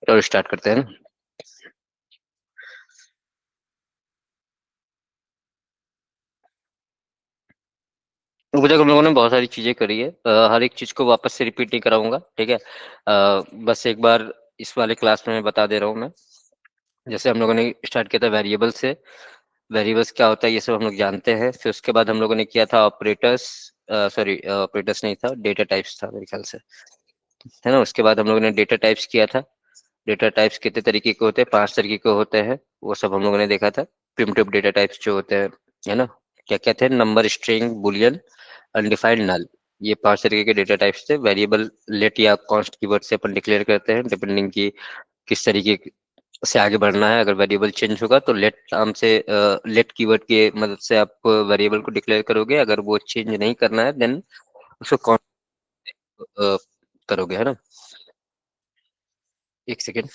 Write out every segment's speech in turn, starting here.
और स्टार्ट करते हैं। अभी तक हम लोगों ने बहुत सारी चीजें करी है। हर एक चीज को वापस से रिपीट नहीं कराऊंगा, ठीक है। बस एक बार इस वाले क्लास में बता दे रहा हूँ मैं। जैसे हम लोगों ने स्टार्ट किया था वेरिएबल से। वेरिएबल्स क्या होता है ये सब हम लोग जानते हैं। फिर उसके बाद हम लोगों ने किया था ऑपरेटर्स। सॉरी, ऑपरेटर्स नहीं था, डेटा टाइप्स था मेरे ख्याल से, है ना। उसके बाद हम लोगों ने डेटा टाइप्स किया था। डेटा टाइप्स कितने तरीके के होते हैं? 5 तरीके के होते हैं। वो सब हम लोगों ने देखा था। प्रिमिटिव डेटा टाइप्स जो होते हैं, है ना, क्या क्या थे? नंबर, स्ट्रिंग, बुलियन, अनडिफाइंड, नल। ये 5 तरीके के डेटा टाइप्स थे। वेरिएबल लेट या कॉन्स्ट कीवर्ड से अपन डिक्लेयर करते हैं, डिपेंडिंग की किस तरीके से आगे बढ़ना है। अगर वेरिएबल चेंज होगा तो लेट नाम से, लेट कीवर्ड की मदद से आप वेरिएबल को डिक्लेयर करोगे। अगर वो चेंज नहीं करना है देन उसको करोगे, है ना। एक सेकेंड,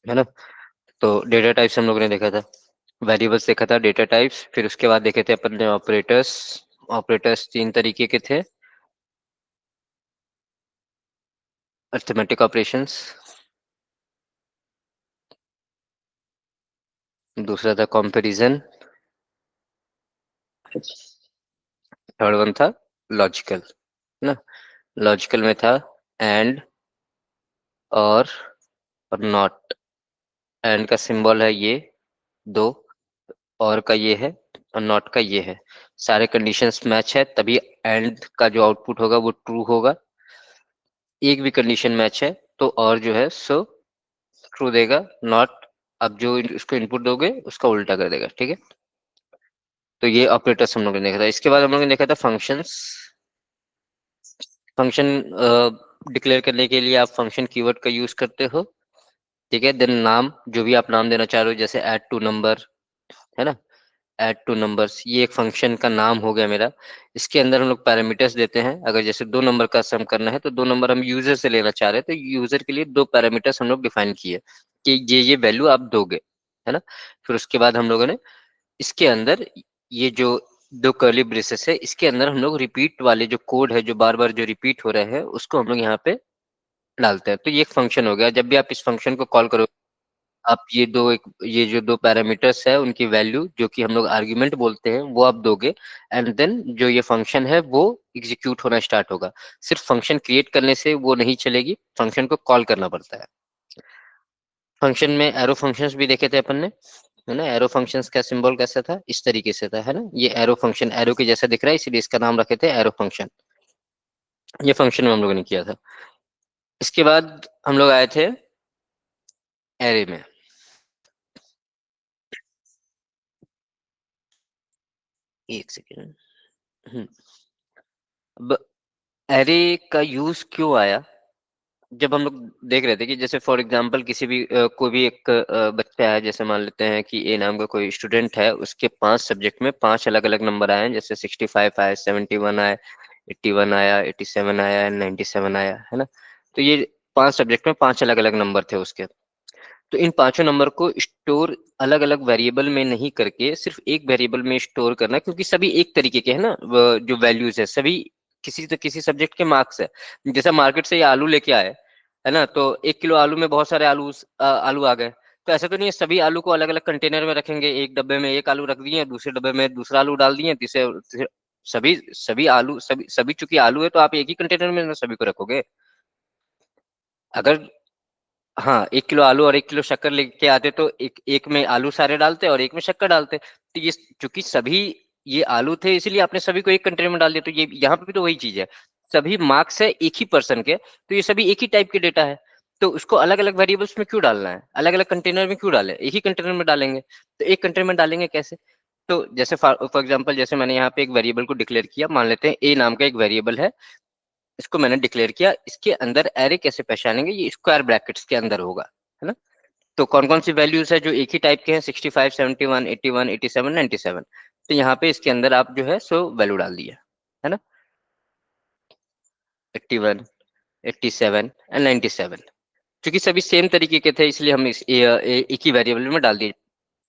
है ना। तो डेटा टाइप्स हम लोगों ने देखा था, वेरिएबल्स देखा था, डेटा टाइप्स। फिर उसके बाद देखे थे अपन ने ऑपरेटर्स। ऑपरेटर्स 3 तरीके के थे। अरिथमेटिक ऑपरेशंस, दूसरा था कंपैरिजन, थर्ड वन था लॉजिकल, है ना। लॉजिकल में था एंड, और नॉट। एंड का सिंबल है ये दो, और का ये है, और नॉट का ये है। सारे कंडीशंस मैच है तभी एंड का जो आउटपुट होगा वो ट्रू होगा। एक भी कंडीशन मैच है तो और जो है सो ट्रू देगा, नॉट अब जो इसको इनपुट दोगे उसका उल्टा कर देगा, ठीक है। तो ये ऑपरेटर्स हम लोग ने देखा था। इसके बाद हम लोग ने देखा था फंक्शंस। फंक्शन डिक्लेयर करने के लिए आप फंक्शन कीवर्ड का यूज करते हो, ठीक है। देन नाम, जो भी आप नाम देना चाह रहे हो, जैसे ऐड टू नंबर, है ना। ऐड टू नंबर्स ये एक फंक्शन का नाम हो गया मेरा। इसके अंदर हम लोग पैरामीटर्स देते हैं। अगर जैसे 2 नंबर का सम करना है तो 2 नंबर हम यूजर से लेना चाह रहे हैं, तो यूजर के लिए 2 पैरामीटर्स हम लोग डिफाइन किए कि ये वैल्यू आप दोगे, है ना। फिर उसके बाद हम लोगों ने इसके अंदर ये जो 2 कर्ली ब्रेसेस है, इसके अंदर हम लोग रिपीट वाले जो कोड है, जो बार बार जो रिपीट हो रहे हैं, उसको हम लोग यहाँ पे डालते हैं। तो ये एक फंक्शन हो गया। जब भी आप इस फंक्शन को कॉल करो, आप ये जो 2 पैरामीटर्स है उनकी वैल्यू, जो कि हम लोग आर्ग्यूमेंट बोलते हैं, वो आप दोगे। एंड देन जो ये फंक्शन है वो एग्जीक्यूट होना स्टार्ट होगा। सिर्फ फंक्शन क्रिएट करने से वो नहीं चलेगी, फंक्शन को कॉल करना पड़ता है। फंक्शन में एरो फंक्शंस भी देखे थे अपन ने, है ना। एरो फंक्शंस का सिंबल कैसा था? इस तरीके से था, है ना। ये एरो फंक्शन एरो के जैसा दिख रहा है, इसीलिए इसका नाम रखे थे एरो फंक्शन। ये फंक्शन में हम लोगों ने किया था। इसके बाद हम लोग आए थे एरे में। एक सेकेंड। अब एरे का यूज क्यों आया? जब हम लोग देख रहे थे कि जैसे फॉर एग्जांपल किसी भी कोई भी एक बच्चा है, जैसे मान लेते हैं कि ए नाम का कोई स्टूडेंट है, उसके 5 सब्जेक्ट में 5 अलग अलग नंबर आए हैं। जैसे 65 आया, 71 आया, 81 आया, 87 आया, 97 आया, है ना। तो ये 5 सब्जेक्ट में 5 अलग अलग नंबर थे उसके। तो इन पांचों नंबर को स्टोर अलग अलग वेरिएबल में नहीं करके सिर्फ एक वेरिएबल में स्टोर करना, क्योंकि सभी एक तरीके के है ना। जो वैल्यूज है सभी किसी सब्जेक्ट के मार्क्स है। जैसे मार्केट से ये आलू लेके आए, है ना, तो 1 किलो आलू में बहुत सारे आलू आ गए। तो ऐसा तो नहीं है सभी आलू को अलग अलग कंटेनर में रखेंगे। एक डब्बे में एक आलू रख दिए, दूसरे डब्बे में दूसरा आलू डाल दिए, सभी सभी आलू सभी सभी चूंकि आलू है तो आप एक ही कंटेनर में ना सभी को रखोगे। अगर, हाँ, 1 किलो आलू और 1 किलो शक्कर लेके आते तो एक में आलू सारे डालते और एक में शक्कर डालते। तो ये चूंकि सभी ये आलू थे, इसीलिए आपने सभी को एक कंटेनर में डाल दिया। तो ये यहाँ पे भी तो वही चीज है। सभी मार्क्स है एक ही पर्सन के, तो ये सभी एक ही टाइप के डेटा है। तो उसको अलग अलग वेरिएबल्स में क्यों डालना है? अलग अलग कंटेनर में क्यों डाले? एक ही कंटेनर में डालेंगे। तो एक कंटेनर में डालेंगे कैसे? तो जैसे फॉर एग्जाम्पल, जैसे मैंने यहाँ पे एक वेरिएबल को डिक्लेयर किया, मान लेते हैं ए नाम का एक वेरिएबल है। इसको मैंने डिक्लेयर किया, इसके अंदर एरे कैसे पहचानेंगे? ये स्क्वायर ब्रैकेट्स के अंदर होगा, है ना। तो कौन कौन सी वैल्यूज है जो एक ही टाइप के हैं? 65, 71, 81, 87, 97। तो यहाँ पे इसके अंदर आप जो है सो वैल्यू डाल दिया, है ना। 81, 87 एंड 97, क्योंकि सभी सेम तरीके के थे, इसलिए हम एक ही वेरिएबल में डाल दिए।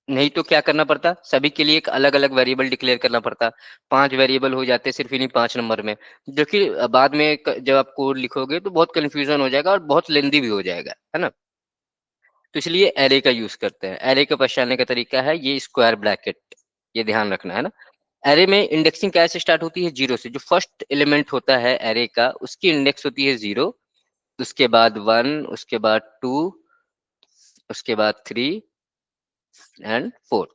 नहीं तो क्या करना पड़ता, सभी के लिए एक अलग अलग वेरिएबल डिक्लेयर करना पड़ता। 5 वेरिएबल हो जाते सिर्फ इन्हीं 5 नंबर में, जो कि बाद में जब आप कोड लिखोगे तो बहुत कंफ्यूजन हो जाएगा और बहुत लेंदी भी हो जाएगा, है ना। तो इसलिए एरे का यूज करते हैं। एरे को पहचानने का तरीका है ये स्क्वायर ब्रैकेट, ये ध्यान रखना है ना। एरे में इंडेक्सिंग कैसे स्टार्ट होती है, 0 से। जो फर्स्ट एलिमेंट होता है एरे का, उसकी इंडेक्स होती है 0, उसके बाद 1, उसके बाद 2, उसके बाद 3 एंड 4।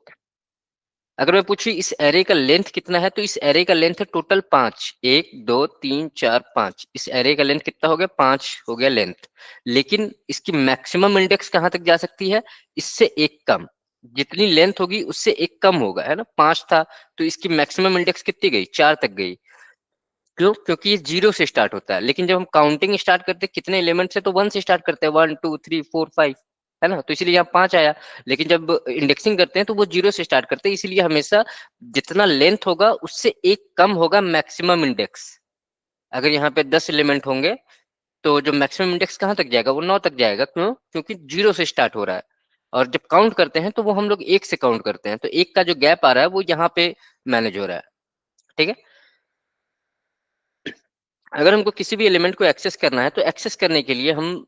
अगर मैं पूछूं इस एरे का लेंथ कितना है, तो इस एरे का लेंथ है टोटल 5, 1 2 3 4 5। इस एरे का लेंथ कितना हो गया, 5 हो गया लेंथ। लेकिन इसकी मैक्सिमम इंडेक्स कहां तक जा सकती है, इससे एक कम। जितनी लेंथ होगी उससे एक कम होगा, है ना। 5 था तो इसकी मैक्सिमम इंडेक्स कितनी गई, 4 तक गई। क्यों, क्योंकि ये 0 से स्टार्ट होता है। लेकिन जब हम काउंटिंग स्टार्ट करते हैं कितने एलिमेंट से, तो 1 से स्टार्ट करते हैं, 1 2 3 4 5, है ना। तो इसीलिए यहाँ 5 आया। लेकिन जब इंडेक्सिंग करते हैं तो वो 0 से स्टार्ट करते हैं, इसीलिए हमेशा जितना लेंथ होगा उससे एक कम होगा मैक्सिमम इंडेक्स। अगर यहाँ पे 10 एलिमेंट होंगे तो जो मैक्सिमम इंडेक्स कहाँ तक जाएगा, वो 9 तक जाएगा। क्यों, क्योंकि 0 से स्टार्ट हो रहा है। और जब काउंट करते हैं तो वो हम लोग 1 से काउंट करते हैं, तो 1 का जो गैप आ रहा है वो यहाँ पे मैनेज हो रहा है। ठीक है। अगर हमको किसी भी एलिमेंट को एक्सेस करना है, तो एक्सेस करने के लिए हम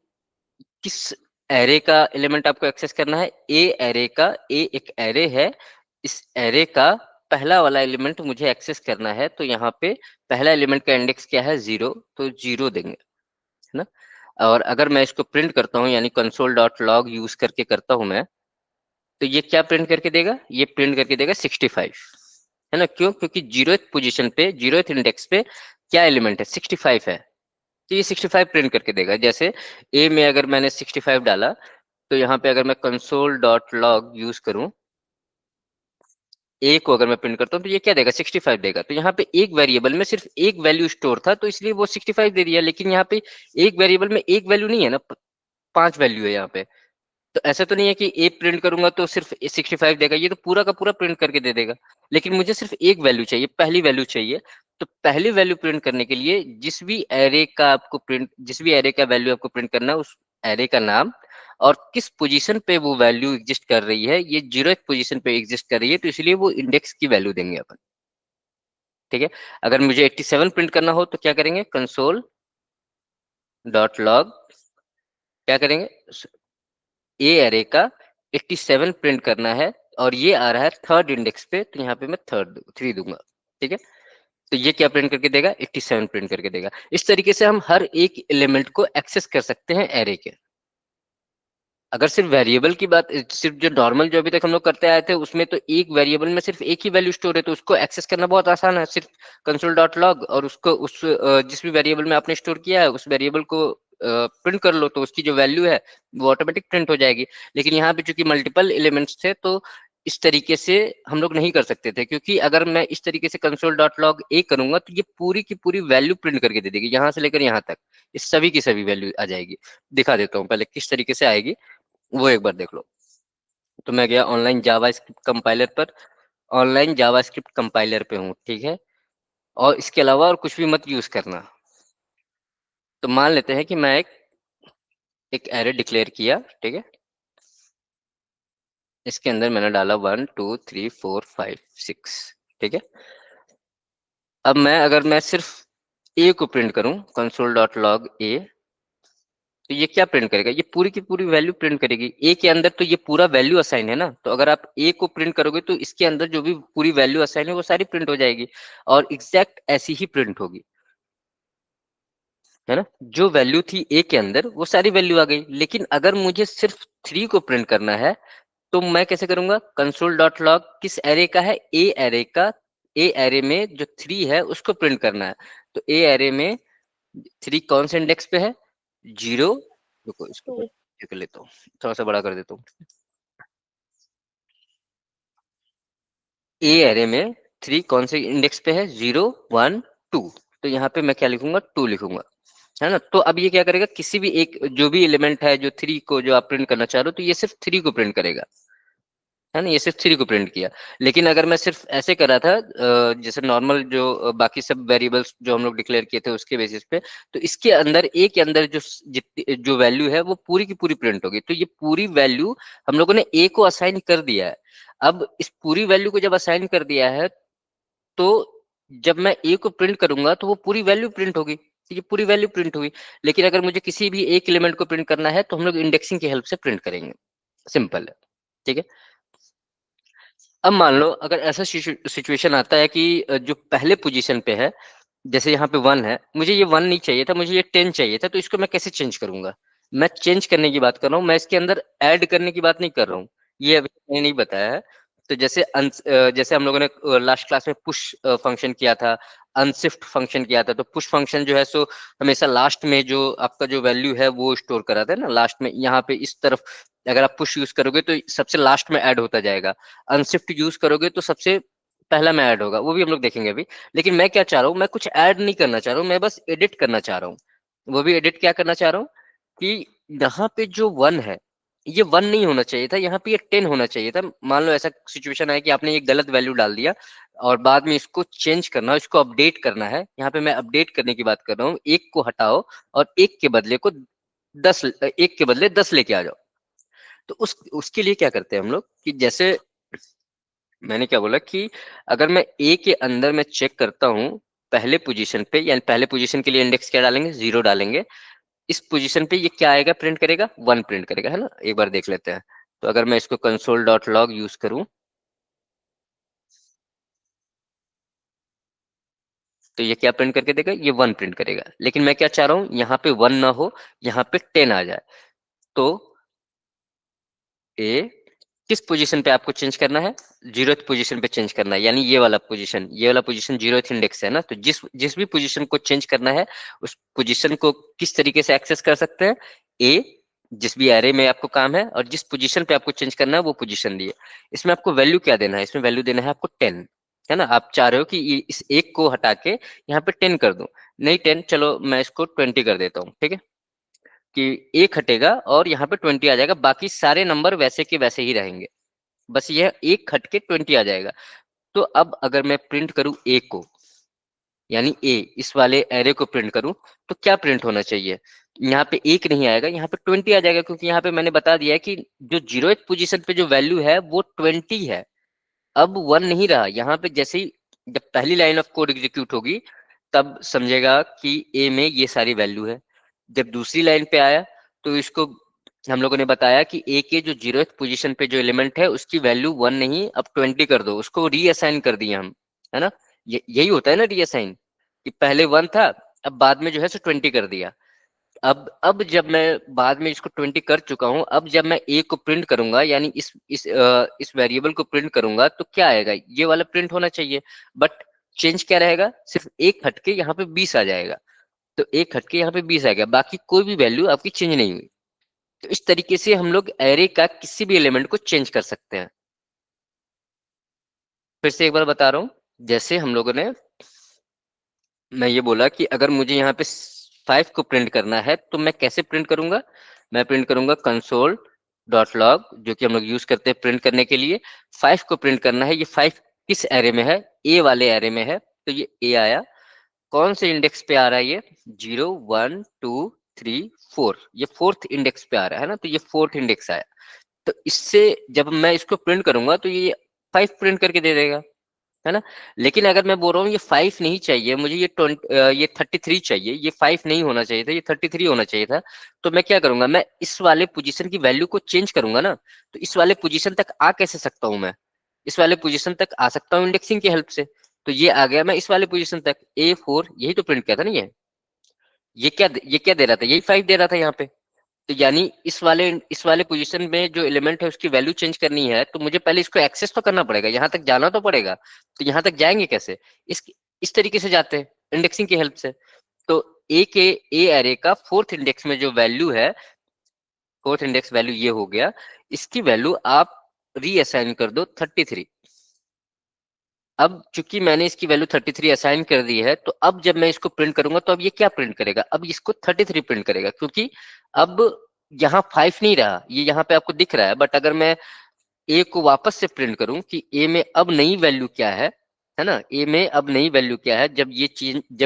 किस एरे का एलिमेंट आपको एक्सेस करना है, ए एरे का। ए एक एरे है, इस एरे का पहला वाला एलिमेंट मुझे एक्सेस करना है। तो यहाँ पे पहला एलिमेंट का इंडेक्स क्या है, 0, तो 0 देंगे, है ना। और अगर मैं इसको प्रिंट करता हूँ, यानी कंसोल डॉट लॉग यूज करके करता हूँ मैं, तो ये क्या प्रिंट करके देगा, ये प्रिंट करके देगा 65, है ना। क्यों, क्योंकि 0th पोजीशन पे, 0th इंडेक्स पे क्या एलिमेंट है, 65 है। तो ये 65 प्रिंट करके देगा। जैसे ए में अगर मैंने 65 डाला, तो यहाँ पे अगर मैं कंसोल डॉट लॉग यूज करूं, ए को अगर मैं प्रिंट करता हूँ, तो ये क्या देगा, 65 देगा। तो यहाँ पे एक वेरिएबल में सिर्फ एक वैल्यू स्टोर था, तो इसलिए वो 65 दे दिया। लेकिन यहाँ पे एक वेरिएबल में एक वैल्यू नहीं है ना, 5 वैल्यू है यहाँ पे। तो ऐसा तो नहीं है कि ए प्रिंट करूंगा तो सिर्फ 65 देगा, ये तो पूरा का पूरा प्रिंट करके दे देगा। लेकिन मुझे सिर्फ एक वैल्यू चाहिए, पहली वैल्यू चाहिए। तो पहली वैल्यू प्रिंट करने के लिए जिस भी एरे का वैल्यू आपको प्रिंट करना है, उस एरे का नाम और किस पोजीशन पे वो वैल्यू एग्जिस्ट कर रही है। ये 0th पोजीशन पे एग्जिस्ट कर रही है, तो इसलिए वो इंडेक्स की वैल्यू देंगे अपन। ठीक है। अगर मुझे 87 प्रिंट करना हो तो क्या करेंगे, कंसोल डॉट लॉग, क्या करेंगे, ए एरे का 87 प्रिंट करना है, और ये आ रहा है थर्ड इंडेक्स पे, तो यहाँ पे मैं 3 दूंगा। ठीक है। तो ये क्या प्रिंट करके देगा, 87 प्रिंट करके देगा। इस तरीके से हम हर एक एलिमेंट को एक्सेस कर सकते हैं एरे के। अगर सिर्फ वेरिएबल की बात, सिर्फ जो नॉर्मल जो अभी तक हम लोग करते आए थे, उसमें तो एक वेरिएबल में सिर्फ एक ही वैल्यू स्टोर है, तो उसको एक्सेस करना बहुत आसान है। सिर्फ कंसोल डॉट लॉग और उसको जिस भी वेरिएबल में आपने स्टोर किया है उस वेरिएबल को प्रिंट कर लो, तो उसकी जो वैल्यू है वो ऑटोमेटिक प्रिंट हो जाएगी। लेकिन यहाँ पे चूंकि मल्टीपल एलिमेंट्स थे, तो इस तरीके से हम लोग नहीं कर सकते थे। क्योंकि अगर मैं इस तरीके से कंसोल डॉट लॉग ए करूंगा, तो ये पूरी की पूरी वैल्यू प्रिंट करके दे देगी, यहाँ से लेकर यहाँ तक। इस सभी की सभी वैल्यू आ जाएगी। दिखा देता हूँ पहले किस तरीके से आएगी, वो एक बार देख लो। तो मैं गया ऑनलाइन जावास्क्रिप्ट कंपाइलर पे हूँ, ठीक है। और इसके अलावा और कुछ भी मत यूज करना। तो मान लेते हैं कि मैं एक एरे डिक्लेयर किया, ठीक है। इसके अंदर मैंने डाला 1 2 3 4 5 6, ठीक है। अब अगर मैं सिर्फ ए को प्रिंट करूं, कंसोल डॉट लॉग ए, तो ये क्या प्रिंट करेगा, ये पूरी की पूरी वैल्यू प्रिंट करेगी। ए के अंदर तो ये पूरा वैल्यू असाइन है ना, तो अगर आप ए को प्रिंट करोगे तो इसके अंदर जो भी पूरी वैल्यू असाइन है वो सारी प्रिंट हो जाएगी, और एग्जैक्ट ऐसी ही प्रिंट होगी, है ना। जो वैल्यू थी ए के अंदर वो सारी वैल्यू आ गई। लेकिन अगर मुझे सिर्फ 3 को प्रिंट करना है, तो मैं कैसे करूंगा, कंसोल डॉट लॉग किस एरे का है, ए एरे का। ए एरे में जो 3 है उसको प्रिंट करना है। तो ए एरे में 3 कौन से इंडेक्स पे है, 0। रुको इसको कर लेता हूँ, थोड़ा सा बड़ा कर देता हूँ। ए एरे में 3 कौन से इंडेक्स पे है, 0 1 2। तो यहाँ पे मैं क्या लिखूंगा, 2 लिखूंगा, है ना। तो अब ये क्या करेगा, किसी भी एक जो भी एलिमेंट है, जो 3 को जो आप प्रिंट करना चाह रहे हो, तो ये सिर्फ 3 को प्रिंट करेगा, है ना। ये सिर्फ 3 को प्रिंट किया। लेकिन अगर मैं सिर्फ ऐसे कर रहा था, जैसे नॉर्मल जो बाकी सब वेरिएबल्स जो हम लोग डिक्लेयर किए थे उसके बेसिस पे, तो इसके अंदर ए के अंदर जितनी जो वैल्यू है वो पूरी की पूरी प्रिंट होगी। तो ये पूरी वैल्यू हम लोगों ने ए को असाइन कर दिया है। अब इस पूरी वैल्यू को जब असाइन कर दिया है, तो जब मैं ए को प्रिंट करूंगा तो वो पूरी वैल्यू प्रिंट होगी, ठीक है, पूरी वैल्यू प्रिंट होगी। लेकिन अगर मुझे किसी भी एक एलिमेंट को प्रिंट करना है तो हम लोग इंडेक्सिंग की हेल्प से प्रिंट करेंगे, सिंपल है, ठीक है। अब मान लो अगर ऐसा सिचुएशन आता है कि जो पहले पोजीशन पे है, जैसे यहाँ पे 1 है, मुझे ये 1 नहीं चाहिए था, मुझे ये 10 चाहिए था, तो इसको मैं कैसे चेंज करूंगा? मैं चेंज करने की बात कर रहा हूँ, मैं इसके अंदर ऐड करने की बात नहीं कर रहा हूँ, ये अभी मैंने नहीं बताया है। तो जैसे हम लोगों ने लास्ट क्लास में पुश फंक्शन किया था, अनशिफ्ट फंक्शन किया था, तो पुश फंक्शन जो है सो हमेशा लास्ट में जो आपका जो वैल्यू है वो स्टोर कराता है ना, लास्ट में यहाँ पे इस तरफ अगर आप पुश यूज करोगे तो सबसे लास्ट में ऐड होता जाएगा, अनशिफ्ट यूज करोगे तो सबसे पहला में ऐड होगा, वो भी हम लोग देखेंगे अभी। लेकिन मैं क्या चाह रहा हूँ, मैं कुछ ऐड नहीं करना चाह रहा हूँ, मैं बस एडिट करना चाह रहा हूँ। वो भी एडिट क्या करना चाह रहा हूँ कि यहाँ पे जो 1 है, ये 1 नहीं होना चाहिए था, यहाँ पे ये 10 होना चाहिए था। मान लो ऐसा सिचुएशन है कि आपने ये गलत वैल्यू डाल दिया और बाद में इसको चेंज करना, इसको अपडेट करना है। यहाँ पे मैं अपडेट करने की बात कर रहा हूँ, एक को हटाओ और एक के बदले को 10, एक के बदले 10 लेके आ जाओ। तो उसके लिए क्या करते हैं हम लोग कि जैसे मैंने क्या बोला कि अगर मैं ए के अंदर मैं चेक करता हूँ पहले पोजीशन पे, यानी पहले पोजीशन के लिए इंडेक्स क्या डालेंगे, 0 डालेंगे। इस पोजीशन पे ये क्या आएगा, प्रिंट करेगा, 1 प्रिंट करेगा, है ना। एक बार देख लेते हैं। तो अगर मैं इसको कंसोल डॉट लॉग यूज करूं तो ये क्या प्रिंट करके देगा, ये 1 प्रिंट करेगा। लेकिन मैं क्या चाह रहा हूँ, यहाँ पे 1 ना हो, यहाँ पे 10 आ जाए। तो ए किस पोजीशन पे आपको चेंज करना है, 0th पोजीशन पे चेंज करना है, यानी ये वाला पोजीशन 0th इंडेक्स है ना। तो जिस जिस भी पोजीशन को चेंज करना है उस पोजीशन को किस तरीके से एक्सेस कर सकते हैं, ए जिस भी एरे में आपको काम है और जिस पोजीशन पे आपको चेंज करना है वो पोजीशन दिए। इसमें आपको वैल्यू क्या देना है, इसमें वैल्यू देना है आपको 10, है ना। आप चाह रहे हो कि इस एक को हटा के यहाँ पे 10 कर दूं, नहीं 10, चलो मैं इसको 20 कर देता हूँ, ठीक है। कि एक हटेगा और यहाँ पे 20 आ जाएगा, बाकी सारे नंबर वैसे के वैसे ही रहेंगे, बस यह एक हट के 20 आ जाएगा। तो अब अगर मैं प्रिंट करूं ए को, यानी ए इस वाले एरे को प्रिंट करूं, तो क्या प्रिंट होना चाहिए, यहाँ पे एक नहीं आएगा, यहाँ पे 20 आ जाएगा, क्योंकि यहाँ पे मैंने बता दिया है कि जो 0th पोजीशन पे जो वैल्यू है वो 20 है, अब 1 नहीं रहा। यहाँ पे जैसे ही जब पहली लाइन ऑफ कोड एग्जीक्यूट होगी तब समझेगा कि ए में ये सारी वैल्यू है। जब दूसरी लाइन पे आया तो इसको हम लोगों ने बताया कि ए के जो 0th पोजीशन पे जो एलिमेंट है उसकी वैल्यू 1 नहीं अब 20 कर दो, उसको रीअसाइन कर दिया हम, है ना। यही होता है ना रीअसाइन, कि पहले 1 था, अब बाद में जो है सो 20 कर दिया। अब जब मैं बाद में इसको 20 कर चुका हूं, अब जब मैं ए को प्रिंट करूंगा, यानी इस वेरिएबल को प्रिंट करूंगा, तो क्या आएगा, ये वाला प्रिंट होना चाहिए। बट चेंज क्या रहेगा, सिर्फ एक हटके यहाँ पे 20 आ जाएगा। तो एक हटके यहाँ पे 20 आ गया, बाकी कोई भी वैल्यू आपकी चेंज नहीं हुई। तो इस तरीके से हम लोग एरे का किसी भी एलिमेंट को चेंज कर सकते हैं। फिर से एक बार बता रहा हूँ, जैसे हम लोगों ने, मैं ये बोला कि अगर मुझे यहाँ पे 5 को प्रिंट करना है तो मैं कैसे प्रिंट करूंगा, मैं प्रिंट करूंगा कंसोल डॉट लॉग, जो कि हम लोग यूज करते हैं प्रिंट करने के लिए। 5 को प्रिंट करना है, ये 5 किस एरे में है, ए वाले एरे में है, तो ये ए आया। कौन से इंडेक्स पे आ रहा है ये, 0 1 2 3 4, ये 4th इंडेक्स पे आ रहा है ना, तो ये 4th इंडेक्स आया। तो इससे जब मैं इसको प्रिंट करूंगा तो ये 5 प्रिंट करके दे देगा, है ना। लेकिन अगर मैं बोल रहा हूँ ये 5 नहीं चाहिए मुझे, ये 33 चाहिए, ये 5 नहीं होना चाहिए था, ये 33 होना चाहिए था, तो मैं क्या करूंगा, मैं इस वाले पोजीशन की वैल्यू को चेंज करूंगा ना। तो इस वाले पोजीशन तक आ कैसे सकता हूँ मैं, इस वाले पोजीशन तक आ सकता हूँ इंडेक्सिंग की हेल्प से। तो ये आ गया मैं इस वाले पोजीशन तक, A4 यही तो प्रिंट किया था ना ये क्या दे रहा था, यही 5 दे रहा था यहाँ पे। तो यानी इस वाले पोजीशन में जो एलिमेंट है उसकी वैल्यू चेंज करनी है, तो मुझे पहले इसको एक्सेस तो करना पड़ेगा, यहाँ तक जाना तो पड़ेगा। तो यहाँ तक जाएंगे कैसे, इस तरीके से जाते हैं इंडेक्सिंग की हेल्प से। तो ए एरे का 4th इंडेक्स में जो वैल्यू है, 4th इंडेक्स वैल्यू ये हो गया, इसकी वैल्यू आप रीअसाइन कर दो 33। अब चूंकि मैंने इसकी वैल्यू 33 असाइन कर दी है, तो अब जब मैं इसको प्रिंट करूंगा तो अब ये क्या प्रिंट करेगा, अब इसको 33 प्रिंट करेगा, क्योंकि अब यहाँ 5 नहीं रहा, ये यहाँ पे आपको दिख रहा है। बट अगर मैं ए को वापस से प्रिंट करूं कि ए में अब नई वैल्यू क्या है ना, ए में अब नई वैल्यू क्या है, जब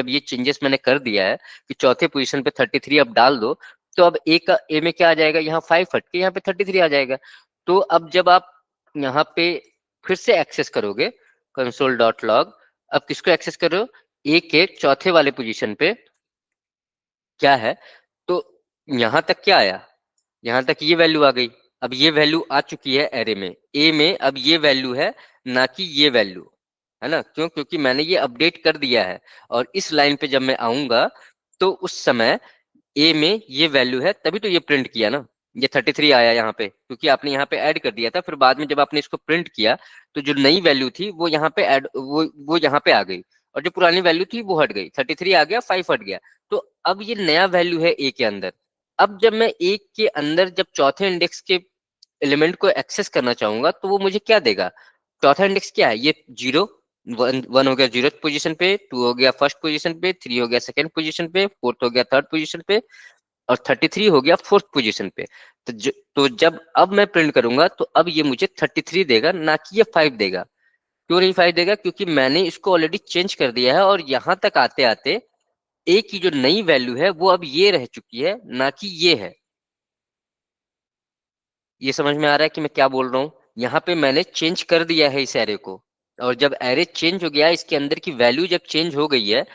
ये चेंजेस मैंने कर दिया है कि चौथे पोजीशन पे 33 अब डाल दो, तो अब ए में क्या आ जाएगा, यहाँ 5 हट के यहाँ पे 33 आ जाएगा। तो अब जब आप यहाँ पे फिर से एक्सेस करोगे console.log। अब किसको एक्सेस कर रहे हो? ए के चौथे वाले पोजीशन पे क्या है, तो यहां तक क्या आया, यहां तक ये वैल्यू आ गई। अब ये वैल्यू आ चुकी है एरे में, ए में अब ये वैल्यू है, ना कि ये वैल्यू, है ना? क्यों? क्योंकि मैंने ये अपडेट कर दिया है। और इस लाइन पे जब मैं आऊंगा तो उस समय ए में ये वैल्यू है, तभी तो ये प्रिंट किया ना। ये 33 आया यहाँ पे, क्योंकि आपने यहाँ पे ऐड कर दिया था। फिर बाद में जब आपने इसको प्रिंट किया तो जो नई वैल्यू थी वो यहाँ पे ऐड, वो यहाँ पे आ गई, और जो पुरानी वैल्यू थी वो हट गई। 33 आ गया, 5 हट गया। तो अब ये नया वैल्यू है ए के अंदर। अब जब मैं ए के अंदर जब चौथे इंडेक्स के एलिमेंट को एक्सेस करना चाहूंगा तो वो मुझे क्या देगा? चौथा इंडेक्स क्या है? ये 0, वन हो गया जीरो पोजीशन पे, 2 हो गया फर्स्ट पोजीशन पे, 3 हो गया सेकंड पोजीशन पे, 4 हो गया थर्ड पोजीशन पे, और 33 हो गया फोर्थ पोजीशन पे। तो जब अब मैं प्रिंट करूंगा तो अब ये मुझे 33 देगा, ना कि ये 5 देगा। क्यों नहीं 5 देगा? क्योंकि मैंने इसको ऑलरेडी चेंज कर दिया है, और यहां तक आते आते ए की जो नई वैल्यू है वो अब ये रह चुकी है, ना कि ये है। ये समझ में आ रहा है कि मैं क्या बोल रहा हूँ? यहाँ पे मैंने चेंज कर दिया है इस एरे को, और जब एरे चेंज हो गया, इसके अंदर की वैल्यू जब चेंज हो गई है,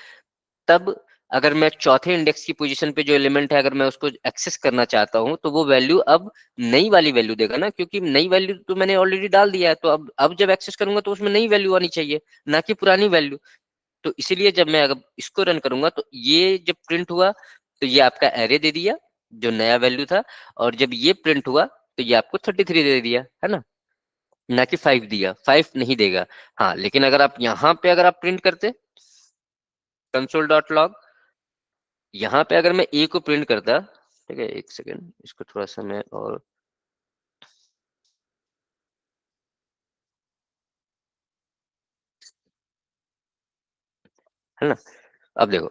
तब अगर मैं चौथे इंडेक्स की पोजीशन पे जो एलिमेंट है अगर मैं उसको एक्सेस करना चाहता हूँ तो वो वैल्यू अब नई वाली वैल्यू देगा ना, क्योंकि नई वैल्यू तो मैंने ऑलरेडी डाल दिया है। तो अब जब एक्सेस करूंगा तो उसमें नई वैल्यू आनी चाहिए, ना कि पुरानी वैल्यू। तो इसीलिए जब मैं अगर इसको रन करूंगा तो ये जब प्रिंट हुआ तो ये आपका एरे दे दिया जो नया वैल्यू था, और जब ये प्रिंट हुआ तो ये आपको 33 दे दिया, है ना? ना कि 5 दिया, 5 नहीं देगा। हाँ, लेकिन अगर आप यहाँ पे अगर आप प्रिंट करते console.log, यहाँ पे अगर मैं ए को प्रिंट करता, ठीक है, एक सेकेंड, इसको थोड़ा सा मैं और, है ना? अब देखो,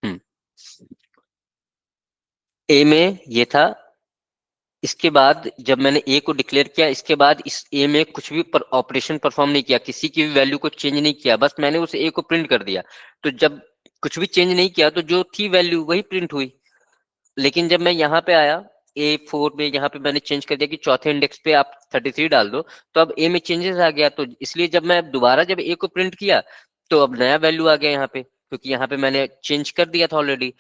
हम्म, ए में ये था। इसके बाद जब मैंने ए को डिक्लेयर किया, इसके बाद इस ए में कुछ भी ऑपरेशन परफॉर्म नहीं किया, किसी की भी वैल्यू को चेंज नहीं किया, बस मैंने उस ए को प्रिंट कर दिया। तो जब कुछ भी चेंज नहीं किया तो जो थी वैल्यू वही प्रिंट हुई। लेकिन जब मैं यहाँ पे आया A4 में, यहाँ पे मैंने चेंज कर दिया कि चौथे इंडेक्स पे आप 33 डाल दो, तो अब ए में चेंजेस आ गया। तो इसलिए जब मैं दोबारा जब ए को प्रिंट किया तो अब नया वैल्यू आ गया यहाँ पे, क्योंकि यहाँ पे मैंने चेंज कर दिया था ऑलरेडी।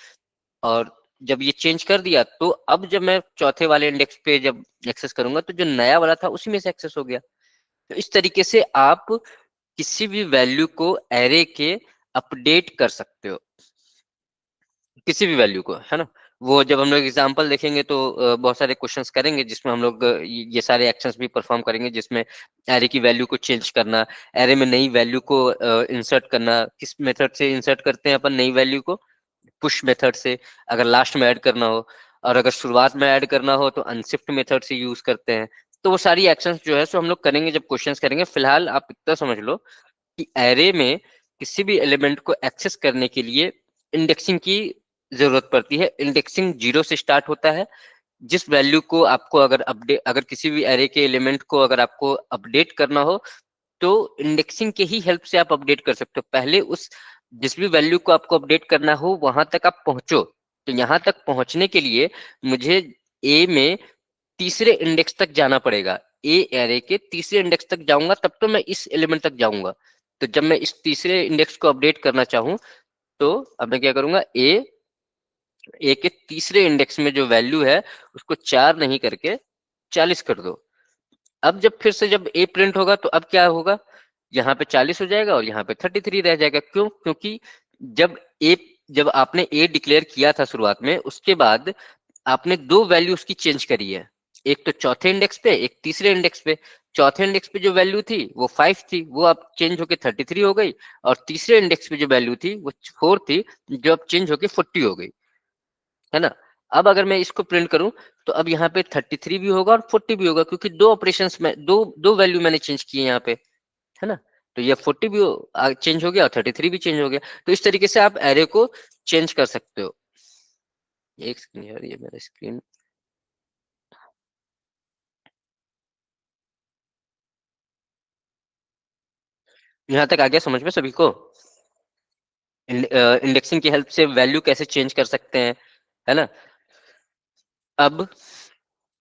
और जब ये चेंज कर दिया तो अब जब मैं चौथे वाले इंडेक्स पे जब एक्सेस करूंगा तो जो नया वाला था उसी में से एक्सेस हो गया। तो इस तरीके से आप किसी भी वैल्यू को एरे के अपडेट कर सकते हो, किसी भी वैल्यू को, है ना? वो जब हम लोग एग्जांपल देखेंगे तो बहुत सारे क्वेश्चंस करेंगे जिसमें हम लोग ये सारे एक्शंस भी परफॉर्म करेंगे, जिसमें एरे की वैल्यू को चेंज करना, एरे में नई वैल्यू को इंसर्ट करना। किस मेथड से इंसर्ट करते हैं अपन नई वैल्यू को? पुश मेथड से, अगर लास्ट में ऐड करना हो। और अगर शुरुआत में ऐड करना हो तो अनशिफ्ट मेथड से यूज करते हैं। तो वो सारी एक्शंस जो है सो हम लोग करेंगे जब क्वेश्चंस करेंगे। फिलहाल आप इतना समझ लो कि एरे में किसी भी एलिमेंट को एक्सेस करने के लिए इंडेक्सिंग की जरूरत पड़ती है। इंडेक्सिंग 0 से स्टार्ट होता है। जिस वैल्यू को आपको अगर अपडेट, अगर किसी भी एरे के एलिमेंट को अगर आपको अपडेट करना हो तो इंडेक्सिंग के ही हेल्प से आप अपडेट कर सकते हो। पहले उस जिस भी वैल्यू को आपको अपडेट करना हो वहां तक आप पहुंचो। तो यहाँ तक पहुंचने के लिए मुझे ए में तीसरे इंडेक्स तक जाना पड़ेगा। ए एरे के तीसरे इंडेक्स तक जाऊंगा तब तो मैं इस एलिमेंट तक जाऊंगा। तो जब मैं इस तीसरे इंडेक्स को अपडेट करना चाहूं तो अब मैं क्या करूंगा, ए के तीसरे इंडेक्स में जो वैल्यू है उसको 4 नहीं करके 40 कर दो। अब जब फिर से जब ए प्रिंट होगा तो अब क्या होगा, यहाँ पे 40 हो जाएगा और यहाँ पे 33 रह जाएगा। क्यों? क्योंकि जब ए जब आपने ए डिक्लेयर किया था शुरुआत में, उसके बाद आपने दो वैल्यू उसकी चेंज करी है। एक तो चौथे इंडेक्स पे, एक तीसरे इंडेक्स पे। चौथे इंडेक्स पे जो वैल्यू थी वो 5 थी, वो अब चेंज होके 33 हो गई। और तीसरे इंडेक्स पे जो वैल्यू थी वो 4 थी, जो अब चेंज होके 40 हो गई, है ना? अब अगर मैं इसको प्रिंट करूं तो अब यहाँ पे 33 भी होगा और 40 भी होगा, क्योंकि दो ऑपरेशंस में दो दो वैल्यू मैंने चेंज की है यहाँ पे, है ना? तो ये 40 भी चेंज हो गया और 33 भी चेंज हो गया। तो इस तरीके से आप एरे को चेंज कर सकते हो। एक सेकंड यार, ये मेरा स्क्रीन, यहाँ तक आ गया समझ में सभी को? इंडेक्सिंग की हेल्प से वैल्यू कैसे चेंज कर सकते हैं, है ना। अब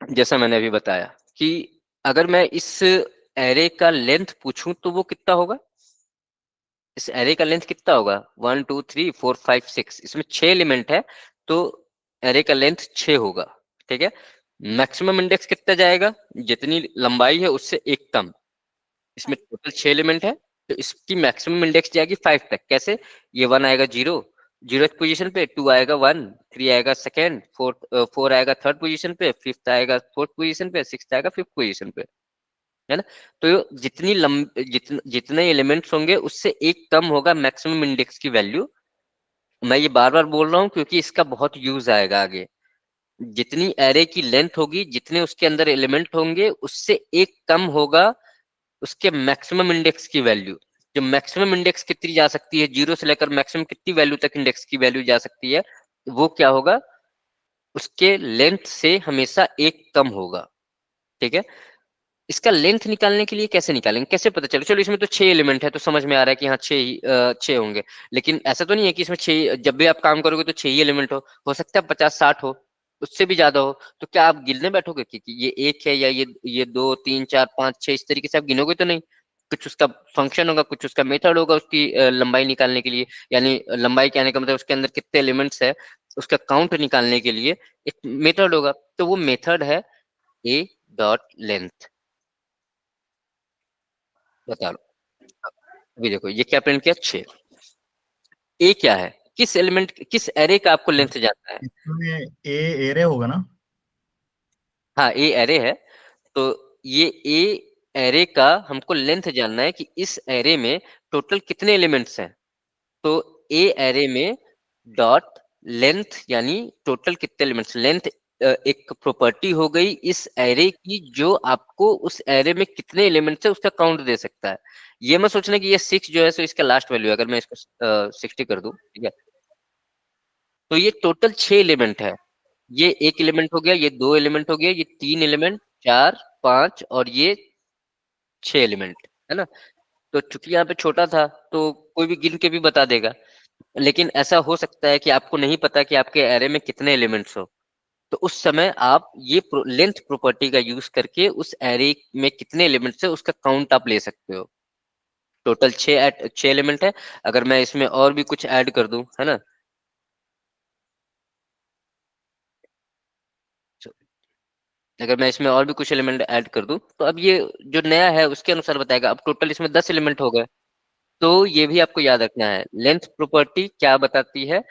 जैसा मैंने अभी बताया कि अगर मैं इस एरे का लेंथ पूछूं तो वो कितना होगा, इस एरे का लेंथ कितना होगा, 1 2 3 4 5 6, इसमें 6 एलिमेंट है तो एरे का लेंथ 6 होगा, ठीक है। मैक्सिमम इंडेक्स कितना जाएगा, जितनी लंबाई है उससे एक कम, इसमें टोटल 6 एलिमेंट है तो इसकी मैक्सिमम इंडेक्स जाएगी 5 तक। कैसे, ये 1 आएगा जीरो, जीरो पोजीशन पे, 2 आएगा 1, 3 आएगा सेकेंड, 4 आएगा थर्ड पोजीशन पे, फिफ्थ आएगा फोर्थ पोजीशन पे, सिक्स्थ आएगा फिफ्थ पोजीशन पे, है ना। तो जितने एलिमेंट्स होंगे उससे एक कम होगा मैक्सिमम इंडेक्स की वैल्यू। मैं ये बार बार बोल रहा हूँ क्योंकि इसका बहुत यूज आएगा आगे। जितनी एरे की लेंथ होगी, जितने उसके अंदर एलिमेंट होंगे, उससे एक कम होगा उसके मैक्सिमम इंडेक्स की वैल्यू। जो मैक्सिमम इंडेक्स कितनी जा सकती है, जीरो से लेकर मैक्सिमम कितनी वैल्यू तक इंडेक्स की वैल्यू जा सकती है, वो क्या होगा, उसके लेंथ से हमेशा एक कम होगा, ठीक है। इसका लेंथ निकालने के लिए कैसे निकालेंगे, कैसे पता चले, चलो इसमें तो 6 एलिमेंट है तो समझ में आ रहा है कि हाँ 6 होंगे, लेकिन ऐसा तो नहीं है कि इसमें 6, जब भी आप काम करोगे तो 6 ही एलिमेंट हो सकता है 50 60 हो, उससे भी ज्यादा हो। तो क्या आप गिनने बैठोगे कि ये एक है या ये 2 3 4 5 6, इस तरीके से आप गिनोगे तो नहीं। कुछ उसका फंक्शन होगा, कुछ उसका मेथड होगा उसकी लंबाई निकालने के लिए, यानी लंबाई कहने का मतलब उसके अंदर कितने एलिमेंट्स है उसका काउंट निकालने के लिए एक मेथड होगा, तो वो मेथड है ए डॉट लेंथ। बता लो, अभी देखो ये क्या प्रिंट किया, 6। ए क्या है, किस एलिमेंट, किस एरे का आपको लेंथ जानना है। इसमें ए एरे होगा ना। हाँ ए एरे है, तो ये ए एरे का हमको लेंथ जानना है कि इस एरे में टोटल कितने एलिमेंट्स हैं। तो ए एरे में डॉट लेंथ यानी टोटल कितने एलिमेंट्स, लेंथ एक प्रॉपर्टी हो गई इस एरे की जो आपको उस एरे में कितने एलिमेंट्स है उसका काउंट दे सकता है। ये मत सोचना कि ये 6 जो है सो इसका लास्ट वैल्यू है, अगर मैं इसको 60 कर दूं, ठीक है, तो ये टोटल 6 एलिमेंट है। ये एक एलिमेंट हो गया, ये दो एलिमेंट हो गया, ये तीन एलिमेंट, चार, पांच और ये 6 एलिमेंट, है ना। तो चूंकि यहाँ पे छोटा था तो कोई भी गिन के भी बता देगा, लेकिन ऐसा हो सकता है कि आपको नहीं पता कि आपके एरे में कितने एलिमेंट्स हो, तो उस समय आप ये लेंथ प्रॉपर्टी का यूज करके उस एरे में कितने एलिमेंट्स है उसका काउंट आप ले सकते हो। टोटल 6 एलिमेंट है, अगर मैं इसमें और भी कुछ ऐड कर दूं, है ना, अगर मैं इसमें और भी कुछ एलिमेंट ऐड कर दूं तो अब ये जो नया है उसके अनुसार बताएगा। अब टोटल इसमें 10 एलिमेंट हो गए, तो ये भी आपको याद रखना है, लेंथ प्रॉपर्टी क्या बताती है,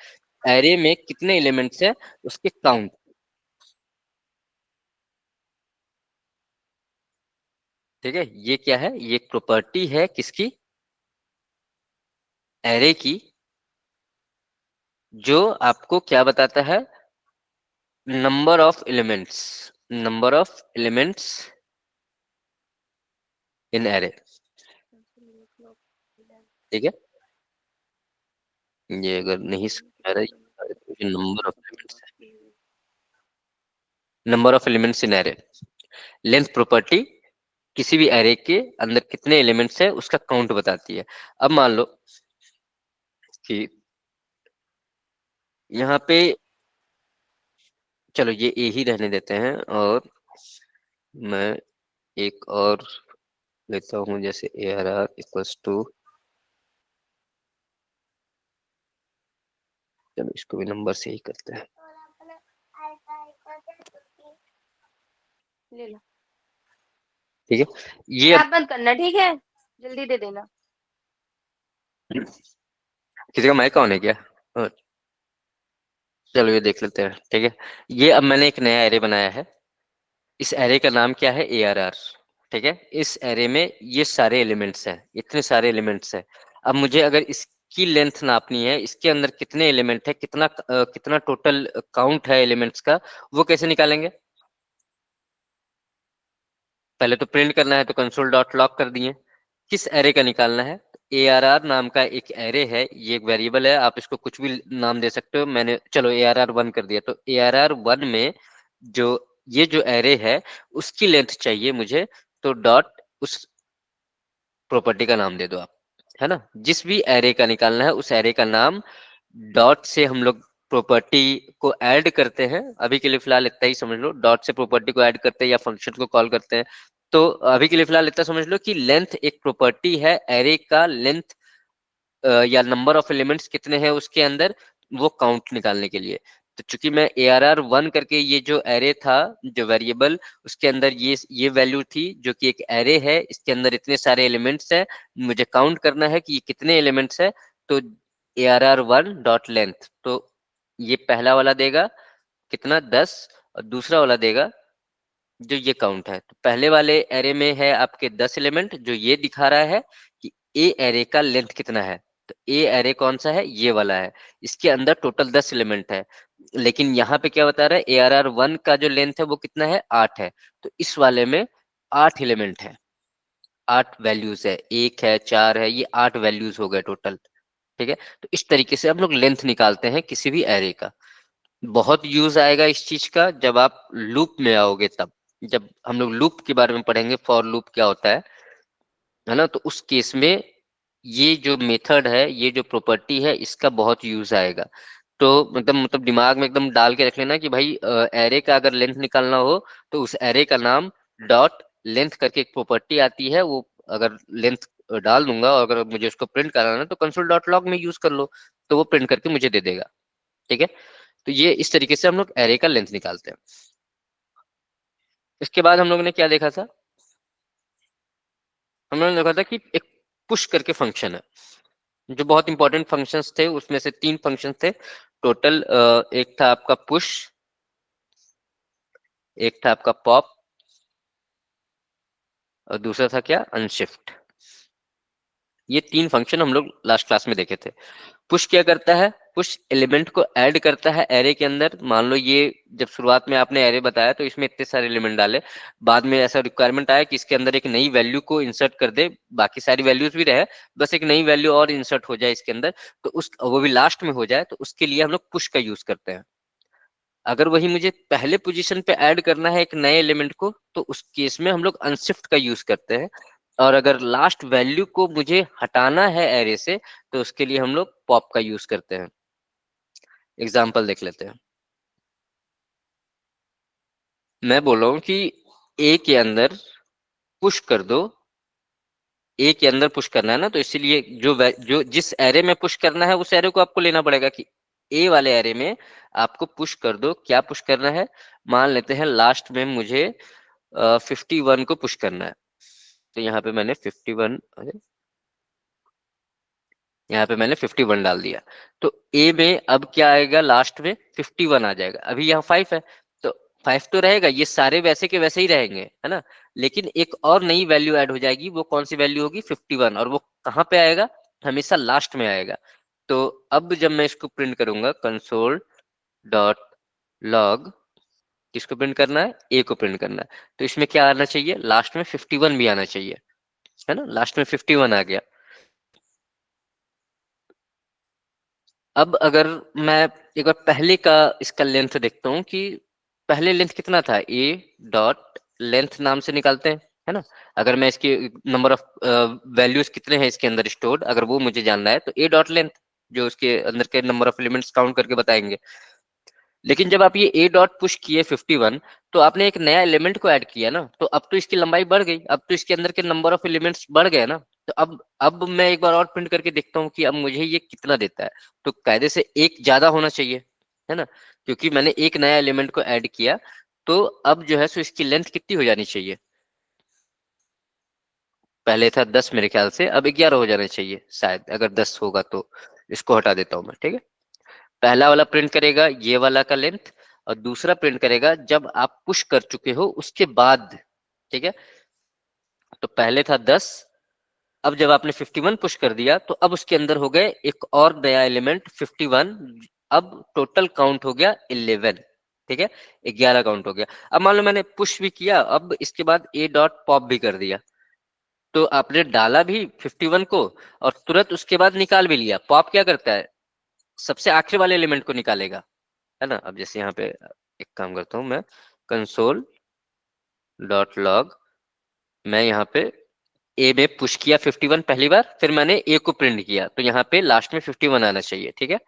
एरे में कितने एलिमेंट्स है उसके काउंट। ठीक है, ये क्या है, ये एक प्रॉपर्टी है किसकी, एरे की, जो आपको क्या बताता है, number of elements, number of elements in array, ठीक है। ये अगर नहीं समझ आ रहा है तो नंबर ऑफ एलिमेंट्स है, number of elements in array, length property किसी भी एरे के अंदर कितने एलिमेंट्स है उसका काउंट बताती है। अब मान लो कि यहाँ पे, चलो ये ए ही रहने देते हैं और मैं एक और लेता हूँ, जैसे A R R equals to, चलो इसको भी नंबर से ही करते हैं, ले लो, ठीक है। ये आप बंद करना, ठीक है, जल्दी दे देना। किसी का माइक ऑन है क्या, हाँ, चलो ये देख लेते हैं, ठीक है। ये अब मैंने एक नया एरे बनाया है, इस एरे का नाम क्या है, ए आर आर, ठीक है। इस एरे में ये सारे एलिमेंट्स हैं, इतने सारे एलिमेंट्स हैं। अब मुझे अगर इसकी लेंथ नापनी है, इसके अंदर कितने एलिमेंट है, कितना टोटल काउंट है एलिमेंट्स का, वो कैसे निकालेंगे। पहले तो प्रिंट करना है तो कंसोल डॉट लॉग कर दिए। किस एरे का निकालना है, ए आर आर नाम का एक एरे है, ये एक वेरिएबल है, आप इसको कुछ भी नाम दे सकते हो, मैंने चलो ए आर आर वन कर दिया। तो ए आर आर वन में जो ये जो एरे है उसकी लेंथ चाहिए मुझे, तो डॉट उस प्रॉपर्टी का नाम दे दो आप, है ना, जिस भी एरे का निकालना है उस एरे का नाम डॉट से हम लोग प्रॉपर्टी को ऐड करते हैं। अभी के लिए फिलहाल इतना ही समझ लो, डॉट से प्रॉपर्टी को ऐड करते हैं या फंक्शन को कॉल करते हैं। तो अभी के लिए फिलहाल इतना समझ लो कि लेंथ एक प्रॉपर्टी है, एरे का लेंथ या नंबर ऑफ एलिमेंट्स कितने हैं उसके अंदर, वो काउंट निकालने के लिए। तो चूंकि मैं ARR1 करके ये जो एरे था, जो वेरिएबल, उसके अंदर ये वैल्यू थी जो कि एक एरे है, इसके अंदर इतने सारे एलिमेंट्स हैं, मुझे काउंट करना है कि ये कितने एलिमेंट्स है। तो ARR1 डॉट लेंथ, तो ये पहला वाला देगा कितना 10, और दूसरा वाला देगा जो ये काउंट है। तो पहले वाले एरे में है आपके 10 एलिमेंट, जो ये दिखा रहा है कि ए एरे का लेंथ कितना है। तो ए एरे कौन सा है, ये वाला है, इसके अंदर टोटल 10 एलिमेंट है। लेकिन यहाँ पे क्या बता रहा है, ARR1 का जो लेंथ है वो कितना है, 8 है। तो इस वाले में 8 एलिमेंट है, 8 वैल्यूज है, 1 है, 4 है, ये 8 वैल्यूज हो गए टोटल। ठीक है, तो इस तरीके से हम लोग लेंथ निकालते हैं किसी भी एरे का। बहुत यूज आएगा इस चीज का जब आप लूप में आओगे, तब जब हम लोग लूप के बारे में पढ़ेंगे, फॉर लूप क्या होता है ना, तो उस केस में ये जो मेथड है, ये जो प्रॉपर्टी है, इसका बहुत यूज आएगा। तो मतलब दिमाग में एकदम डाल के रख लेना कि भाई एरे का अगर लेंथ निकालना हो तो उस एरे का नाम डॉट लेंथ करके एक प्रॉपर्टी आती है, वो अगर लेंथ डाल दूंगा और अगर मुझे उसको प्रिंट कराना है तो कंसोल डॉट लॉग में यूज कर लो, तो वो प्रिंट करके मुझे दे देगा। ठीक है, तो ये इस तरीके से हम लोग एरे का लेंथ निकालते हैं। इसके बाद हम लोगों ने क्या देखा था, हम लोगों ने देखा था कि एक पुश करके फंक्शन है, जो बहुत इंपॉर्टेंट फंक्शंस थे, उसमें से 3 फंक्शन थे टोटल। एक था आपका पुश, एक था आपका पॉप, और दूसरा था क्या, अनशिफ्ट। ये 3 फंक्शन हम लोग लास्ट क्लास में देखे थे। पुश क्या करता है, पुश एलिमेंट को ऐड करता है एरे के अंदर। मान लो ये जब शुरुआत में आपने एरे बताया तो इसमें इतने सारे एलिमेंट डाले, बाद में ऐसा रिक्वायरमेंट आया कि इसके अंदर एक नई वैल्यू को इंसर्ट कर दे, बाकी सारी वैल्यूज भी रहे, बस एक नई वैल्यू और इंसर्ट हो जाए इसके अंदर, तो उस वो भी लास्ट में हो जाए, तो उसके लिए हम लोग पुश का यूज करते हैं। अगर वही मुझे पहले पोजीशन पे ऐड करना है एक नए एलिमेंट को, तो उस केस में हम लोग अनशिफ्ट का यूज करते हैं। और अगर लास्ट वैल्यू को मुझे हटाना है एरे से, तो उसके लिए हम लोग पॉप का यूज करते हैं। एग्जाम्पल देख लेते हैं। मैं बोल रहा हूँ कि ए के अंदर पुश कर दो, ए के अंदर पुश करना है ना, तो इसीलिए जो जिस एरे में पुश करना है उस एरे को आपको लेना पड़ेगा कि ए वाले एरे में आपको पुश कर दो। क्या पुश करना है, मान लेते हैं लास्ट में मुझे 51 को पुश करना है। तो यहाँ पे मैंने 51, यहाँ पे मैंने 51 डाल दिया। तो ए में अब क्या आएगा, लास्ट में 51 आ जाएगा। अभी यहाँ 5 है, तो 5 तो रहेगा, ये सारे वैसे के वैसे ही रहेंगे, है ना। लेकिन एक और नई वैल्यू ऐड हो जाएगी, वो कौन सी वैल्यू होगी, 51, और वो कहाँ पे आएगा, हमेशा लास्ट में आएगा। तो अब जब मैं इसको प्रिंट करूंगा, कंसोल डॉट लॉग, किसको प्रिंट करना है, ए को प्रिंट करना है, तो इसमें क्या आना चाहिए, लास्ट में 51 भी आना चाहिए, है ना। लास्ट में 51 आ गया। अब अगर मैं एक बार पहले का इसका लेंथ देखता हूँ कि पहले लेंथ कितना था, ए डॉट लेंथ नाम से निकालते हैं, है ना। अगर मैं इसके नंबर ऑफ वैल्यूज कितने हैं इसके अंदर स्टोर्ड, अगर वो मुझे जानना है तो ए डॉट लेंथ, जो उसके अंदर के नंबर ऑफ एलिमेंट्स काउंट करके बताएंगे। लेकिन जब आप ये ए डॉट पुश किए 51, तो आपने एक नया एलिमेंट को ऐड किया ना, तो अब तो इसकी लंबाई बढ़ गई, अब तो इसके अंदर के नंबर ऑफ एलिमेंट्स बढ़ गए ना। तो अब मैं एक बार और प्रिंट करके देखता हूँ कि अब मुझे ये कितना देता है। तो कायदे से एक ज्यादा होना चाहिए, है ना, क्योंकि मैंने एक नया एलिमेंट को ऐड किया। तो अब जो है सो इसकी लेंथ कितनी हो जानी चाहिए, पहले था 10 मेरे ख्याल से, अब 11 हो जाना चाहिए शायद, अगर 10 होगा तो। इसको हटा देता हूँ मैं, ठीक है। पहला वाला प्रिंट करेगा ये वाला का लेंथ, और दूसरा प्रिंट करेगा जब आप पुश कर चुके हो उसके बाद। ठीक है, तो पहले था 10, अब जब आपने 51 पुश कर दिया तो अब उसके अंदर हो गए एक और नया एलिमेंट 51, अब टोटल काउंट हो गया 11। ठीक है, 11 काउंट हो गया। अब मान लो मैंने पुश भी किया, अब इसके बाद ए डॉट पॉप भी कर दिया, तो आपने डाला भी 51 को और तुरंत उसके बाद निकाल भी लिया। पॉप क्या करता है, सबसे आखिरी वाले एलिमेंट को निकालेगा, है ना। अब जैसे यहाँ पे एक काम करता हूँ मैं, कंसोल डॉट लॉग, मैं यहाँ पे ए में पुश किया 51 पहली बार, फिर मैंने ए को प्रिंट किया, तो यहाँ पे लास्ट में 51 आना चाहिए, ठीक है।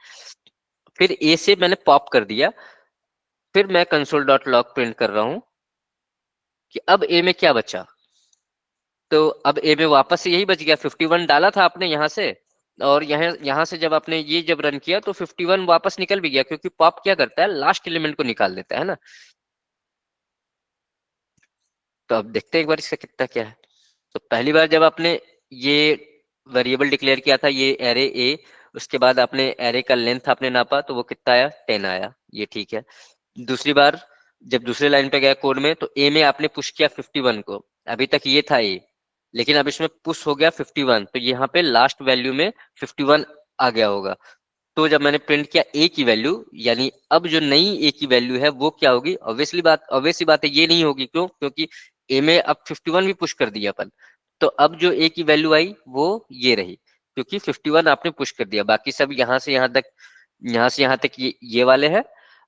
फिर ए से मैंने पॉप कर दिया, फिर मैं कंसोल डॉट लॉग प्रिंट कर रहा हूं कि अब ए में क्या बचा। तो अब ए में वापस से यही बच गया, 51 डाला था आपने यहाँ से, और यहाँ से जब आपने ये जब रन किया तो 51 वापस निकल भी गया, क्योंकि पॉप क्या करता है, लास्ट एलिमेंट को निकाल देता है ना। तो अब देखते हैं एक बार इसका कितना क्या है। तो पहली बार जब आपने ये वेरिएबल डिक्लेयर किया था, ये एरे ए, उसके बाद आपने एरे का लेंथ आपने नापा, तो वो कितना आया, 10 आया, ये ठीक है। दूसरी बार जब दूसरे लाइन पे गया कोड में, तो ए में आपने पुश किया 51 को, अभी तक ये था ए, लेकिन अब इसमें पुश हो गया 51, तो यहाँ पे लास्ट वैल्यू में 51 आ गया होगा। तो जब मैंने प्रिंट किया ए की वैल्यू, यानी अब जो नई ए की वैल्यू है वो क्या होगी, ऑब्वियसली बात है ये नहीं होगी, क्यों, क्योंकि ए में अब 51 भी पुश कर दिया अपन। तो अब जो ए की वैल्यू आई वो ये रही, क्योंकि 51 आपने पुश कर दिया, बाकी सब यहाँ से यहाँ तक, यहाँ से यहाँ तक ये वाले हैं,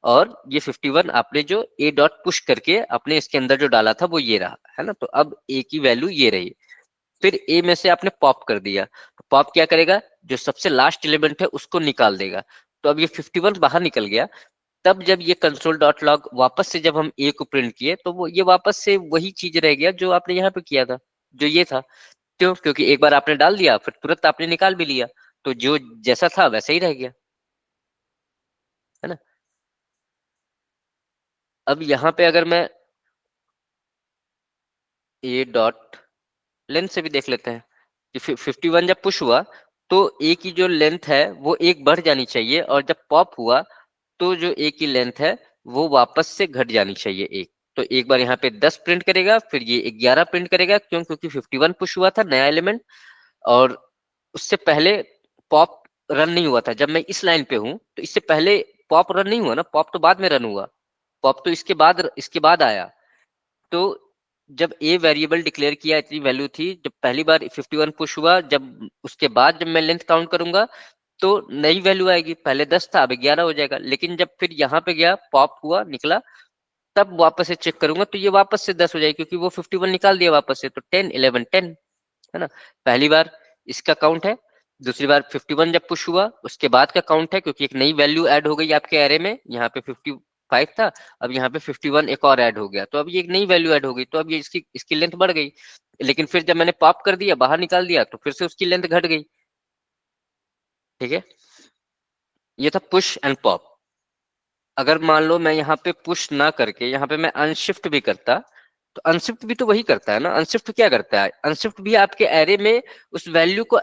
और ये 51 आपने जो ए डॉट पुश करके अपने इसके अंदर जो डाला था वो ये रहा है ना। तो अब ए की वैल्यू ये रही। फिर ए में से आपने पॉप कर दिया, तो पॉप क्या करेगा, जो सबसे लास्ट एलिमेंट है उसको निकाल देगा। तो अब ये 51 बाहर निकल गया। तब जब ये कंसोल डॉट लॉग वापस से जब हम ए को प्रिंट किए, तो वो ये वापस से वही चीज रह गया जो आपने यहाँ पे किया था, जो ये था। क्यों, क्योंकि एक बार आपने डाल दिया फिर तुरंत आपने निकाल भी लिया, तो जो जैसा था वैसा ही रह गया, है ना। अब यहाँ पे अगर मैं ए डॉट लेंथ से भी देख लेते हैं कि 51 जब पुश हुआ तो ए की जो लेंथ है वो एक बढ़ जानी चाहिए, और जब पॉप हुआ तो जो ए की लेंथ है वो वापस से घट जानी चाहिए एक। तो एक बार यहाँ पे 10 प्रिंट करेगा, फिर ये 11 प्रिंट करेगा, क्यों, क्योंकि 51 पुश हुआ था नया एलिमेंट, और उससे पहले पॉप रन नहीं हुआ था। जब मैं इस लाइन पे हूं तो इससे पहले पॉप रन नहीं हुआ ना, पॉप तो बाद में रन हुआ, पॉप तो इसके बाद आया। तो जब ए वेरिएबल डिक्लेयर किया इतनी वैल्यू थी, जब पहली बार 51 पुश हुआ, जब उसके बाद जब मैं लेंथ काउंट करूंगा तो नई वैल्यू आएगी, पहले 10 था अब 11 हो जाएगा। लेकिन जब फिर यहाँ पे गया पॉप हुआ निकला, तब वापस से चेक करूंगा तो ये वापस से 10 हो जाएगी, क्योंकि वो 51 निकाल दिया वापस से, तो 10 11 10, है ना। पहली बार इसका काउंट है, दूसरी बार 51 जब पुश हुआ उसके बाद का काउंट है, क्योंकि एक नई वैल्यू ऐड हो गई आपके एरे में, यहाँ पे 55 था, अब यहाँ पे 51 एक और ऐड हो गया, तो अब ये एक नई वैल्यू ऐड हो गई, तो अब ये इसकी लेंथ बढ़ गई। लेकिन फिर जब मैंने पॉप कर दिया, बाहर निकाल दिया, तो फिर से उसकी लेंथ घट गई, ठीक है। ये था पुश एंड पॉप। अगर मान लो मैं यहाँ पे पुश ना करके यहाँ पे मैं अनशिफ्ट भी करता, तो अनशिफ्ट भी तो वही करता है ना। अनशिफ्ट क्या करता है, अनशिफ्ट भी आपके एरे में उस वैल्यू को,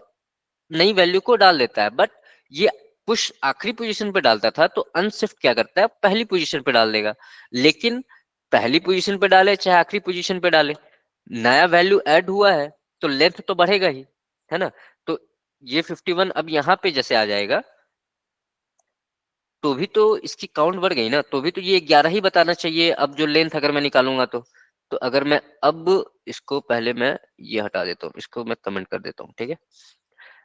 नई वैल्यू को डाल देता है, बट ये पुश आखिरी पोजीशन पे डालता था, तो अनशिफ्ट क्या करता है, पहली पोजीशन पे डाल देगा। लेकिन पहली पोजीशन पे डाले चाहे आखिरी पोजीशन पे डाले, नया वैल्यू ऐड हुआ है तो लेंथ तो बढ़ेगा ही, है ना। तो ये 51 अब यहाँ पे जैसे आ जाएगा, तो भी तो इसकी काउंट बढ़ गई ना, तो भी तो ये 11 ही बताना चाहिए अब जो लेंथ अगर मैं निकालूंगा तो अगर मैं अब इसको पहले मैं ये हटा देता हूँ, इसको मैं कमेंट कर देता हूँ, ठीक है।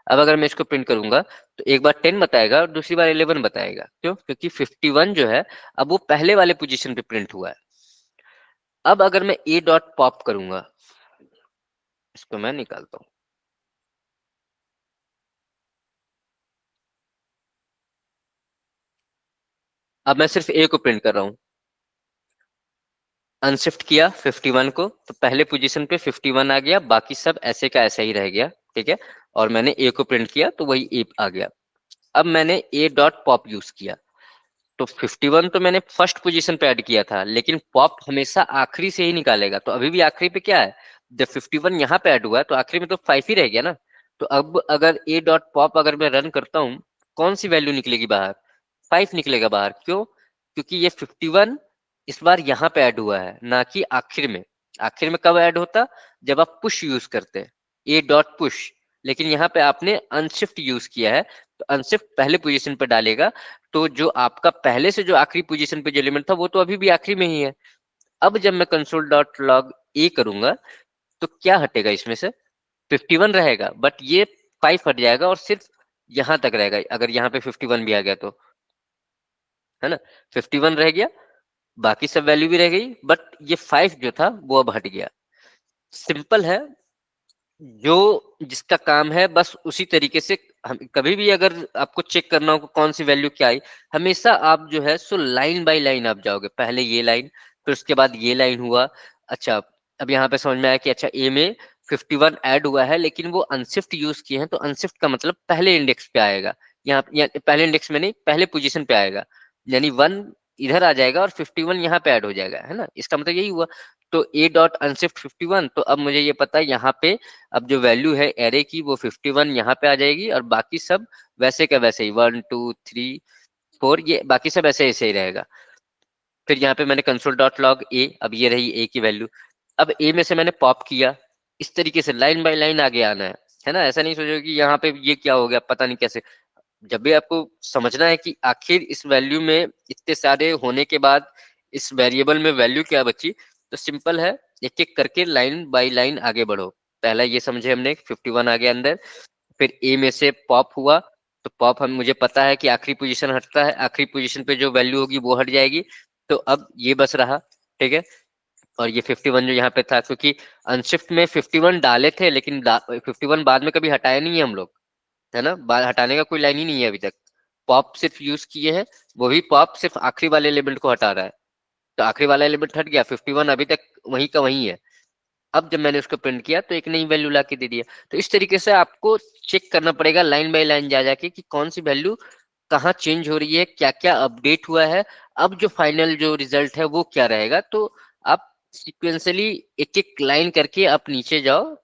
अब अगर मैं इसको प्रिंट करूंगा तो एक बार 10 बताएगा और दूसरी बार 11 बताएगा, क्यों, क्योंकि 51 जो है अब वो पहले वाले पोजीशन पे प्रिंट हुआ है। अब अगर मैं ए डॉट पॉप करूंगा, इसको मैं निकालता हूँ, अब मैं सिर्फ ए को प्रिंट कर रहा हूँ। अनशिफ्ट किया 51 को, तो पहले पोजीशन पे 51 आ गया, बाकी सब ऐसे का ऐसा ही रह गया, ठीक है। और मैंने ए को प्रिंट किया तो वही ए आ गया। अब मैंने ए डॉट पॉप यूज किया, तो 51 तो मैंने फर्स्ट पोजीशन पे ऐड किया था, लेकिन पॉप हमेशा आखिरी से ही निकालेगा, तो अभी भी आखिरी पे क्या है, जब 51 यहाँ पे ऐड हुआ है तो आखिरी में तो 5 ही रह गया ना। तो अब अगर ए डॉट पॉप अगर मैं रन करता हूँ, कौन सी वैल्यू निकलेगी बाहर, 5 निकलेगा बाहर, क्यों, क्योंकि ये 51 इस बार यहाँ पे ऐड हुआ है, ना कि आखिर में। आखिर में कब ऐड होता, जब आप पुश यूज करते हैं, ए डॉट पुश। लेकिन यहाँ पे आपने अनशिफ्ट यूज किया है, तो अनशिफ्ट पहले पोजीशन पे डालेगा, तो जो आपका पहले से जो आखिरी पोजीशन पे जो एलिमेंट था वो तो अभी भी आखिरी में ही है। अब जब मैं कंसोल डॉट लॉग ए करूंगा तो क्या हटेगा इसमें से, 51 रहेगा, बट ये 5 हट जाएगा और सिर्फ यहाँ तक रहेगा, अगर यहाँ पे 51 भी आ गया तो, है ना। 51 रह गया, बाकी सब वैल्यू भी रह गई, बट ये 5 जो था वो अब हट गया। सिंपल है, जो जिसका काम है बस उसी तरीके से हम कभी भी अगर आपको चेक करना हो कौन सी वैल्यू क्या आई, हमेशा आप जो है सो लाइन बाय लाइन आप जाओगे। पहले ये लाइन, फिर उसके बाद ये लाइन हुआ। अच्छा, अब यहाँ पे समझ में आया कि अच्छा ए में 51 ऐड हुआ है, लेकिन वो अनशिफ्ट यूज किए हैं, तो अनशिफ्ट का मतलब पहले इंडेक्स पे आएगा। यहाँ पहले इंडेक्स में नहीं, पहले पोजीशन पे आएगा, यानी 1 इधर आ जाएगा और 51 यहाँ पे ऐड हो जाएगा, है ना। इसका मतलब यही हुआ। तो ए डॉट अनशिफ्ट 51, तो अब मुझे ये पता है यहाँ पे अब जो वैल्यू है एरे की वो 51 यहाँ पे आ जाएगी, और बाकी सब वैसे का वैसे ही 1 2 3 4 ये बाकी सब ऐसे ऐसे ही रहेगा। फिर यहाँ पे मैंने कंसोल डॉट लॉग ए, अब ये रही ए की वैल्यू। अब ए में से मैंने पॉप किया, इस तरीके से लाइन बाय लाइन आगे आना है ना। ऐसा नहीं सोचो कि यहाँ पे ये क्या हो गया पता नहीं कैसे। जब भी आपको समझना है कि आखिर इस वैल्यू में इतने सारे होने के बाद इस वेरिएबल में वैल्यू क्या बची, तो सिंपल है, एक एक करके लाइन बाय लाइन आगे बढ़ो। पहला ये समझे हमने 51 आ गया अंदर, फिर ए में से पॉप हुआ, तो पॉप हम मुझे पता है कि आखिरी पोजीशन हटता है, आखिरी पोजीशन पे जो वैल्यू होगी वो हट जाएगी। तो अब ये बस रहा, ठीक है। और ये 51 जो यहाँ पे था, क्योंकि अनशिफ्ट में 51 डाले थे, लेकिन 51 बाद में कभी हटाया नहीं है हम लोग, है ना। बाद हटाने का कोई लाइन ही नहीं है अभी तक। पॉप सिर्फ यूज किए हैं, वो भी पॉप सिर्फ आखिरी वाले एलिमेंट को हटा रहा है। तो आखिरी वाला एलिमेंट हट गया, 51 अभी तक वहीं का वहीं है। अब जब मैंने उसको प्रिंट किया तो एक नई वैल्यू ला के दे दिया। तो इस तरीके से आपको चेक करना पड़ेगा लाइन बाय लाइन जा जाके कि कौन सी वैल्यू कहाँ चेंज हो रही है, क्या क्या अपडेट हुआ है, अब जो फाइनल जो रिजल्ट है वो क्या रहेगा। तो आप सिक्वेंसली एक एक लाइन करके आप नीचे जाओ,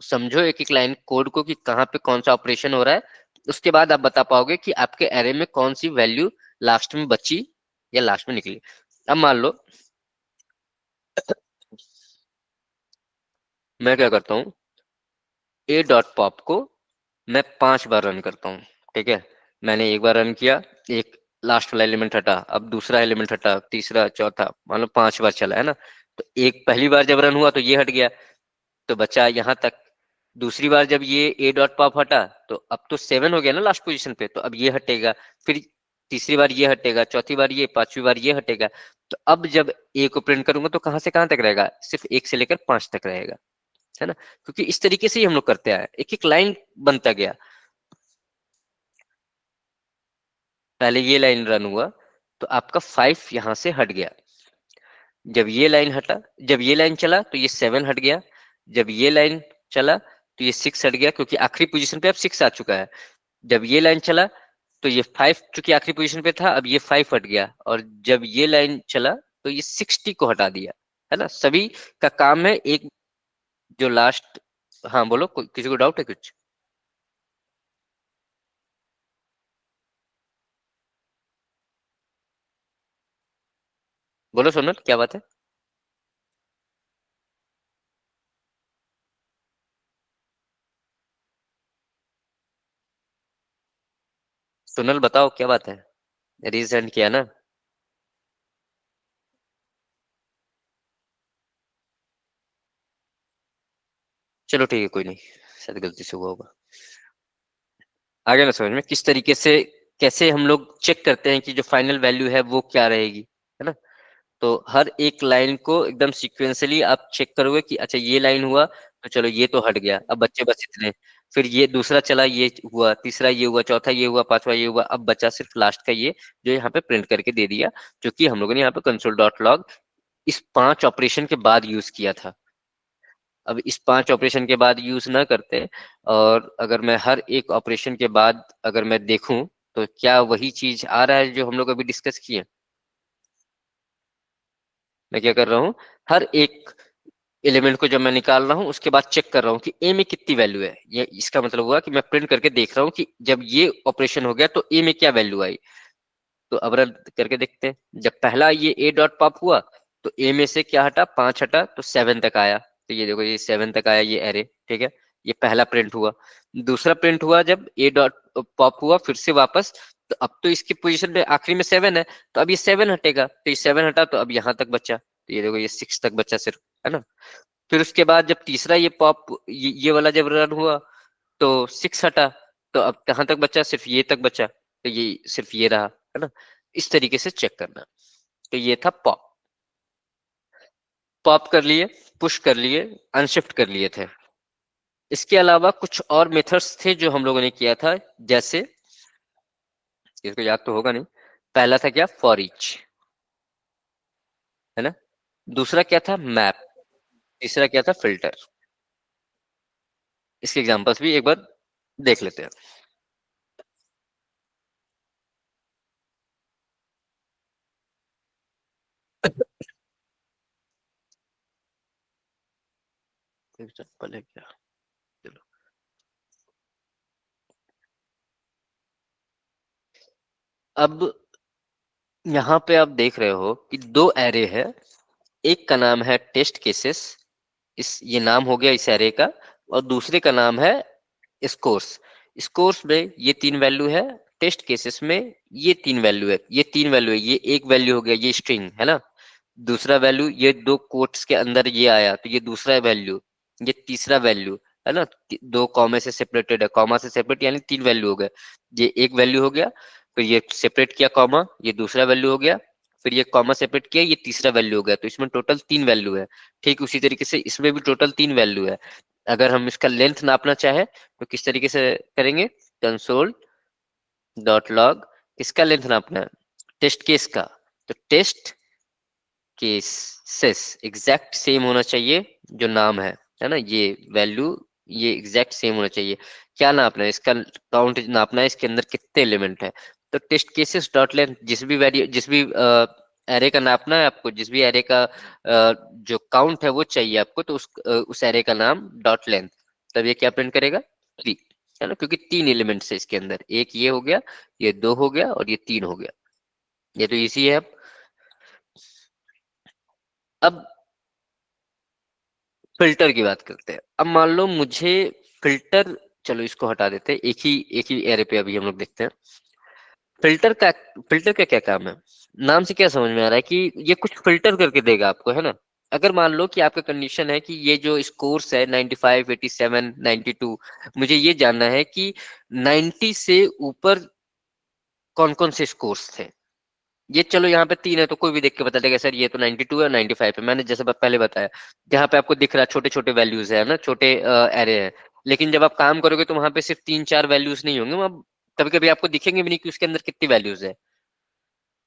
समझो एक एक लाइन कोड को कि कहाँ पे कौन सा ऑपरेशन हो रहा है। उसके बाद आप बता पाओगे कि आपके एरे में कौन सी वैल्यू लास्ट में बची या लास्ट में निकली। अब मान लो मैं क्या करता हूँ, ए डॉट पॉप को मैं 5 बार रन करता हूँ, ठीक है। मैंने एक बार रन किया, एक लास्ट वाला एलिमेंट हटा, अब दूसरा एलिमेंट हटा, तीसरा चौथा, मान लो 5 बार चला, है ना। तो एक पहली बार जब रन हुआ तो ये हट गया, तो बचा यहाँ तक। दूसरी बार जब ये ए डॉट पॉप हटा, तो अब तो 7 हो गया ना लास्ट पोजीशन पे, तो अब ये हटेगा। फिर तीसरी बार ये हटेगा, चौथी बार ये, पांचवी बार ये हटेगा। तो अब जब ए को प्रिंट करूंगा तो कहां से कहां तक रहेगा, सिर्फ 1 से लेकर 5 तक रहेगा, है ना। क्योंकि इस तरीके से ही हम लोग करते आए, एक एक लाइन बनता गया। पहले ये लाइन रन हुआ तो आपका 5 यहां से हट गया। जब ये लाइन हटा, जब ये लाइन चला तो ये 7 हट गया। जब ये लाइन चला तो ये 6 हट गया, क्योंकि आखिरी पोजीशन पे अब 6 आ चुका है। जब ये लाइन चला तो ये 5 चूंकि आखिरी पोजीशन पे था, अब ये 5 हट गया। और जब ये लाइन चला तो ये 60 को हटा दिया, है ना। सभी का काम है एक जो लास्ट। हाँ बोलो, किसी को डाउट है कुछ? बोलो सोनल, क्या बात है? सोनल बताओ क्या बात है, रीजन किया ना। चलो ठीक है, कोई नहीं, शायद गलती से हुआ होगा। आगे ना समझ में किस तरीके से कैसे हम लोग चेक करते हैं कि जो फाइनल वैल्यू है वो क्या रहेगी, है ना। तो हर एक लाइन को एकदम सीक्वेंसली आप चेक करोगे कि अच्छा ये लाइन हुआ तो चलो ये तो हट गया, अब बच्चे बस इतने। फिर ये दूसरा चला, ये हुआ, तीसरा ये हुआ, चौथा ये हुआ, पांचवा ये हुआ, अब बचा सिर्फ लास्ट का ये जो यहाँ पे प्रिंट करके दे दिया, जो कि हम लोगों ने यहाँ पे कंसोल डॉट लॉग इस 5 ऑपरेशन के बाद यूज किया था। अब इस 5 ऑपरेशन के बाद यूज ना करते, और अगर मैं हर एक ऑपरेशन के बाद अगर मैं देखूं तो क्या वही चीज आ रहा है जो हम लोग अभी डिस्कस किए। मैं क्या कर रहा हूँ, हर एक एलिमेंट को जब मैं निकाल रहा हूँ उसके बाद चेक कर रहा हूँ कि ए में कितनी वैल्यू है। ये इसका मतलब हुआ कि मैं प्रिंट करके देख रहा हूँ कि जब ये ऑपरेशन हो गया तो ए में क्या वैल्यू आई। तो अब रन करके देखते हैं, जब पहला ये ए डॉट पॉप हुआ तो ए में से क्या हटा, 5 हटा, तो 7 तक आया। तो ये देखो, ये 7 तक आया, ये एरे, ठीक है। ये पहला प्रिंट हुआ। दूसरा प्रिंट हुआ जब ए डॉट पॉप हुआ फिर से वापस, तो अब तो इसकी पोजीशन पे आखिरी में 7 है, तो अब ये 7 हटेगा, तो ये 7 हटा तो अब यहाँ तक बचा, तो ये देखो ये 6 तक बचा सिर्फ, है ना। फिर उसके बाद जब तीसरा ये पॉप ये वाला जब रन हुआ तो 6 हटा, तो अब कहाँ तक बचा, सिर्फ ये तक बचा, तो ये सिर्फ ये रहा, है ना। इस तरीके से चेक करना। तो ये था पॉप। पॉप कर लिए, पुश कर लिए, अनशिफ्ट कर लिए थे। इसके अलावा कुछ और मेथड्स थे जो हम लोगों ने किया था, जैसे इसको याद तो होगा नहीं, पहला था क्या, फॉर ईच, है ना, दूसरा क्या था, मैप, तीसरा क्या था, फिल्टर। इसके एग्जांपल्स भी एक बार देख लेते हैं। एग्जांपल है क्या, चलो। अब यहाँ पे आप देख रहे हो कि दो एरे है, एक का नाम है टेस्ट केसेस, इस ये नाम हो गया इस एरे का, और दूसरे का नाम है स्कोर्स। स्कोर्स में ये तीन वैल्यू है, टेस्ट केसेस में ये तीन वैल्यू है, ये तीन वैल्यू है, ये एक वैल्यू हो गया, ये स्ट्रिंग है ना, दूसरा वैल्यू ये दो कोट्स के अंदर ये आया तो ये दूसरा वैल्यू, ये तीसरा वैल्यू, है ना, दो कॉमे से सेपरेटेड है, कॉमा से सेपरेट यानी तीन वैल्यू हो गए, ये एक वैल्यू हो गया, फिर ये सेपरेट किया कॉमा, ये दूसरा वैल्यू हो गया, फिर ये कॉमा सेपरेट किया, ये तीसरा वैल्यू हो गया, तो इसमें टोटल तीन वैल्यू है। ठीक उसी तरीके से इसमें भी टोटल तीन वैल्यू है। अगर हम इसका लेंथ नापना चाहे तो किस तरीके से करेंगे, कंसोल डॉट लॉग, किसका लेंथ नापना है, टेस्ट केस का, तो टेस्ट केसेस एग्जैक्ट सेम होना चाहिए, जो नाम है ना, ये वैल्यू, ये एग्जैक्ट सेम होना चाहिए। क्या नापना है, इसका काउंट नापना है, इसके अंदर कितने एलिमेंट है, तो टेस्ट केसेस डॉट लेंथ, जिस भी वैल्यू, जिस भी एरे का नापना है आपको, जिस भी एरे का जो काउंट है वो चाहिए आपको, तो उस एरे का नाम डॉट लेंथ, तब ये क्या प्रिंट करेगा, 3, है ना, क्योंकि तीन एलिमेंट्स है इसके अंदर, एक ये हो गया, ये दो हो गया, और ये तीन हो गया, ये तो इजी है। अब फिल्टर की बात करते हैं। अब मान लो मुझे फिल्टर, चलो इसको हटा देते हैं, एक ही एरे पे अभी हम लोग देखते हैं। फिल्टर का फिल्टर का क्या काम है, नाम से क्या समझ में आ रहा है कि ये कुछ फिल्टर करके देगा आपको, है ना। अगर मान लो कि आपका कंडीशन है कि ये जो स्कोर्स है 95, 87, 92, मुझे ये जानना है कि 90 से ऊपर कौन कौन से स्कोर्स थे। ये चलो यहाँ पे तीन है तो कोई भी देख के बता देगा सर ये तो 92 है और 95 है, मैंने जैसे पहले बताया, जहाँ पे आपको दिख रहा है छोटे छोटे वैल्यूज है ना, छोटे एरे है, लेकिन जब आप काम करोगे तो वहां पे सिर्फ तीन चार वैल्यूज नहीं होंगे, वहां कभी कभी आपको दिखेंगे भी नहीं कि उसके अंदर कितनी वैल्यूज है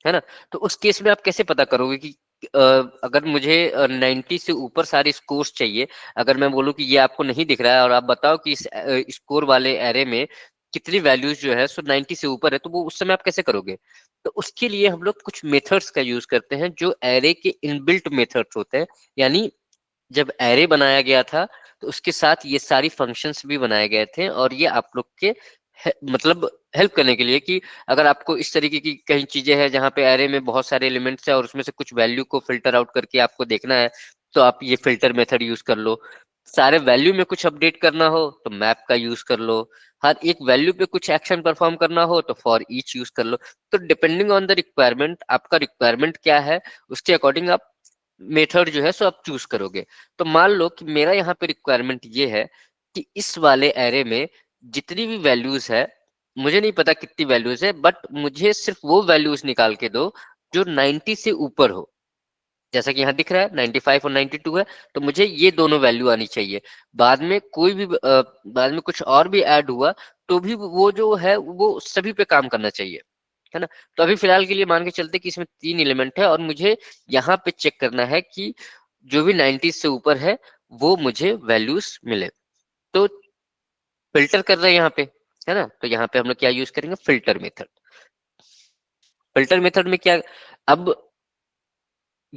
ना। तो उस केस में आप कैसे पता करोगे कि अगर मुझे 90 से ऊपर सारे स्कोर्स चाहिए, अगर मैं बोलूं कि ये आपको नहीं दिख रहा है और आप बताओ कि इस स्कोर वाले एरे में कितनी वैल्यूज जो है सो 90 से ऊपर है, तो वो उस समय आप कैसे करोगे। तो उसके लिए हम लोग कुछ मेथड्स का यूज करते हैं जो एरे के इनबिल्ट मेथड्स होते हैं, यानी जब एरे बनाया गया था तो उसके साथ ये सारी फंक्शंस भी बनाए गए थे, और ये आप लोग के मतलब हेल्प करने के लिए कि अगर आपको इस तरीके की कई चीजें हैं जहाँ पे एरे में बहुत सारे एलिमेंट्स है और उसमें से कुछ वैल्यू को फिल्टर आउट करके आपको देखना है, तो आप ये फिल्टर मेथड यूज कर लो। सारे वैल्यू में कुछ अपडेट करना हो तो मैप का यूज कर लो, हर एक वैल्यू पे कुछ एक्शन परफॉर्म करना हो तो फॉर ईच यूज कर लो। तो डिपेंडिंग ऑन द रिक्वायरमेंट, आपका रिक्वायरमेंट क्या है उसके अकॉर्डिंग आप मेथड जो है सो आप चूज करोगे। तो मान लो कि मेरा यहाँ पे रिक्वायरमेंट ये है कि इस वाले एरे में जितनी भी वैल्यूज है, मुझे नहीं पता कितनी वैल्यूज है, बट मुझे सिर्फ वो वैल्यूज निकाल के दो जो 90 से ऊपर हो। जैसा कि यहाँ दिख रहा है 95 और 92 है, तो मुझे ये दोनों वैल्यू आनी चाहिए। बाद में कोई भी बाद में कुछ और भी ऐड हुआ तो भी वो जो है वो सभी पे काम करना चाहिए, है ना। तो अभी फिलहाल के लिए मान के चलते कि इसमें तीन एलिमेंट है और मुझे यहाँ पे चेक करना है कि जो भी 90 से ऊपर है वो मुझे वैल्यूज मिले। तो फिल्टर कर रहे हैं यहाँ पे, है ना, तो यहाँ पे हम लोग क्या यूज करेंगे, फिल्टर मेथड। फिल्टर मेथड में क्या, अब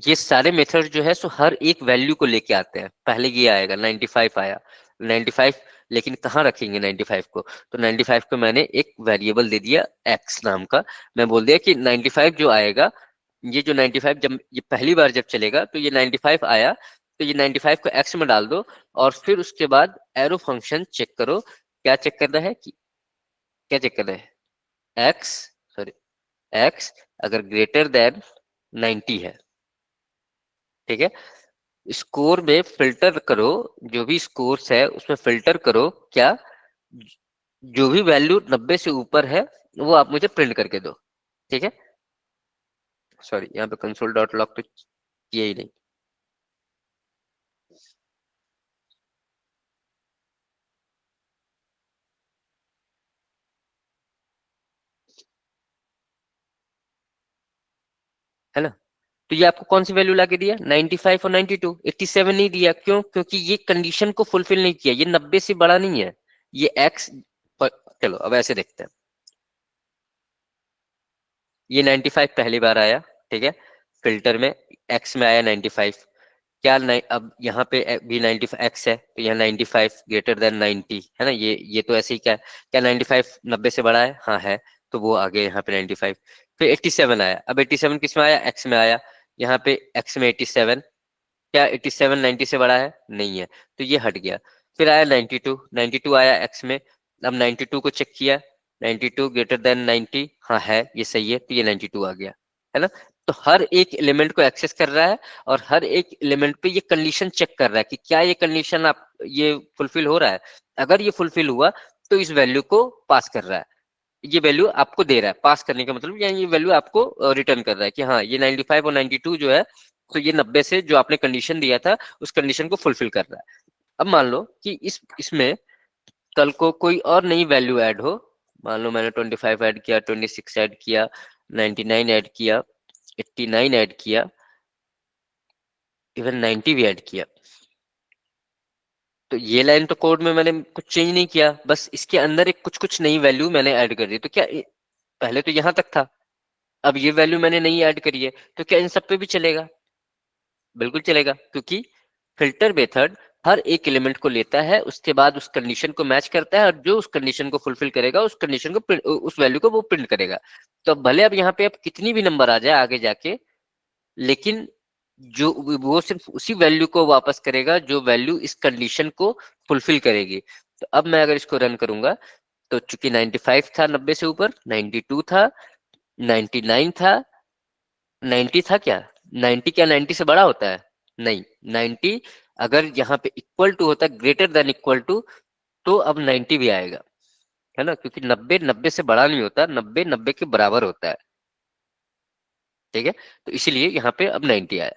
ये सारे मेथड जो है सो हर एक वैल्यू को लेके आते हैं। पहले ये आएगा 95 आया, 95, लेकिन कहाँ रखेंगे 95 को, तो 95 को मैंने एक वेरिएबल दे दिया x नाम का। मैं बोल दिया कि 95 जो आएगा, ये जो 95 जब ये पहली बार जब चलेगा तो ये 95 आया, तो ये 95 को x में डाल दो, और फिर उसके बाद एरो फंक्शन चेक करो। क्या चेक करना है कि क्या चेक करना है, x, सॉरी, x अगर ग्रेटर देन 90 है, ठीक है, स्कोर में फिल्टर करो, जो भी स्कोर्स है उसमें फिल्टर करो क्या, जो भी वैल्यू 90 से ऊपर है वो आप मुझे प्रिंट करके दो। ठीक है, सॉरी यहाँ पे कंसोल डॉट लॉग तो किया ही नहीं। है ना। तो ये आपको कौन सी वैल्यू लाके दिया, 95 और 92, 87 नहीं दिया, क्यों? क्योंकि ये कंडीशन को फुलफिल नहीं किया, ये 90 से बड़ा नहीं है, ये एक्स। चलो अब ऐसे देखते हैं, ये 95 पहली बार आया, ठीक है, फिल्टर में एक्स में आया 95, क्या अब यहाँ पे भी 95 एक्स है, तो यहाँ 95 ग्रेटर देन 90 है ना, ये तो ऐसे ही, क्या क्या 95 90 से बड़ा है, हाँ है, तो वो आ गया यहाँ पे 95। फिर 87 आया, अब 87 किस में आया, एक्स में आया, यहाँ पे एक्स में 87, क्या 87 90 से बड़ा है, नहीं है, तो ये हट गया। फिर आया 92, 92 आया एक्स में, अब 92 को चेक किया, 92 ग्रेटर देन 90, हाँ है, ये सही है, तो ये 92 आ गया, है ना। तो हर एक एलिमेंट को एक्सेस कर रहा है और हर एक एलिमेंट पे ये कंडीशन चेक कर रहा है कि क्या ये कंडीशन आप ये फुलफिल हो रहा है। अगर ये फुलफिल हुआ तो इस वैल्यू को पास कर रहा है, ये वैल्यू आपको दे रहा है, पास करने का मतलब या ये वैल्यू आपको रिटर्न कर रहा है कि हाँ ये 95 और 92 जो है, तो ये 90 से जो आपने कंडीशन दिया था उस कंडीशन को फुलफिल कर रहा है। अब मान लो कि इसमें कल को कोई और नई वैल्यू ऐड हो, मान लो मैंने 25 ऐड किया, 26 ऐड किया, 99 ऐड किया, 89 ऐड किया, इवन 90 भी ऐड किया, तो ये लाइन तो कोड में मैंने कुछ चेंज नहीं किया, बस इसके अंदर एक कुछ कुछ नई वैल्यू मैंने ऐड कर दी, तो क्या पहले तो यहां तक था, अब ये वैल्यू मैंने नहीं ऐड करी है, तो क्या इन सब पे भी चलेगा? बिल्कुल चलेगा, क्योंकि फिल्टर मेथड हर एक एलिमेंट को लेता है, उसके बाद उस कंडीशन को मैच करता है और जो उस कंडीशन को फुलफिल करेगा उस कंडीशन को उस वैल्यू को वो प्रिंट करेगा। तो अब भले अब यहाँ पे अब कितनी भी नंबर आ जाए आगे जाके, लेकिन जो वो सिर्फ उसी वैल्यू को वापस करेगा जो वैल्यू इस कंडीशन को फुलफिल करेगी। तो अब मैं अगर इसको रन करूंगा, तो चूंकि 95 था 90 से ऊपर, 92 था, 99 था, 90 था, क्या 90 क्या 90 से बड़ा होता है? नहीं, 90 अगर यहाँ पे इक्वल टू होता है, ग्रेटर देन इक्वल टू, तो अब 90 भी आएगा, है ना, क्योंकि 90 90 से बड़ा नहीं होता, 90 90 के बराबर होता है, ठीक है। तो इसीलिए यहाँ पे अब 90 आया।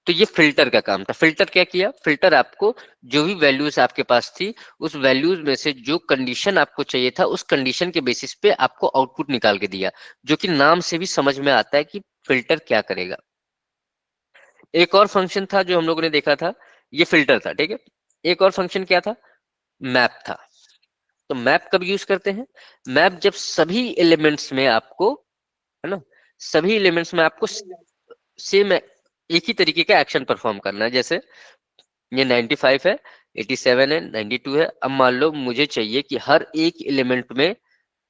तो ये फिल्टर का काम था। फिल्टर क्या किया, फिल्टर आपको जो भी वैल्यूज आपके पास थी उस वैल्यूज में से जो कंडीशन आपको चाहिए था उस कंडीशन के बेसिस पे आपको आउटपुट निकाल के दिया, जो कि नाम से भी समझ में आता है कि फिल्टर क्या करेगा। एक और फंक्शन था जो हम लोगों ने देखा था, ये फिल्टर था, ठीक है। एक और फंक्शन क्या था, मैप था। तो मैप कब यूज करते हैं, मैप जब सभी एलिमेंट्स में आपको, है ना, सभी एलिमेंट्स में आपको सेम एक ही तरीके का एक्शन परफॉर्म करना है। जैसे ये 95 है, 87 है, 92 है, अब मान लो मुझे चाहिए कि हर एक एलिमेंट में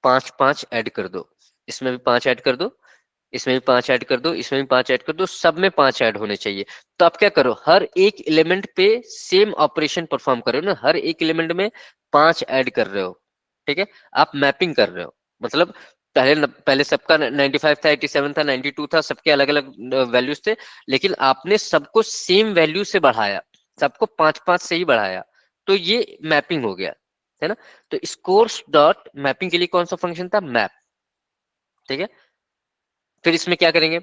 5 5 ऐड कर दो, इसमें भी 5 ऐड कर दो, इसमें भी 5 ऐड कर दो, इसमें भी 5 ऐड कर दो, सब में 5 ऐड होने चाहिए। तो आप क्या करो, हर एक एलिमेंट पे सेम ऑपरेशन परफॉर्म करो ना, हर एक एलिमेंट में 5 ऐड कर रहे हो, ठीक है। आप मैपिंग कर रहे हो, मतलब पहले सबका 95 था, 87 था, 92 था, सबके अलग अलग वैल्यूज थे, लेकिन आपने सबको सेम वैल्यू से बढ़ाया, सबको 5 5 से ही बढ़ाया, तो ये मैपिंग हो गया, है ना। तो स्कोर्स डॉट मैपिंग के लिए कौन सा फंक्शन था, मैप, ठीक है। फिर इसमें क्या करेंगे,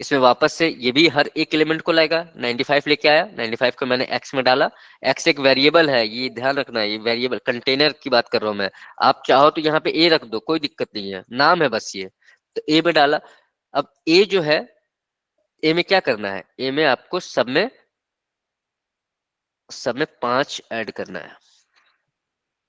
इसमें वापस से ये भी हर एक एलिमेंट को लाएगा, 95 लेके आया, 95 को मैंने x में डाला, x एक वेरिएबल है, ये ध्यान रखना है, ये वेरिएबल कंटेनर की बात कर रहा हूं मैं, आप चाहो तो यहाँ पे a रख दो, कोई दिक्कत नहीं है, नाम है बस ये। तो a में डाला, अब a जो है, a में क्या करना है, a में आपको सब में 5 ऐड करना है,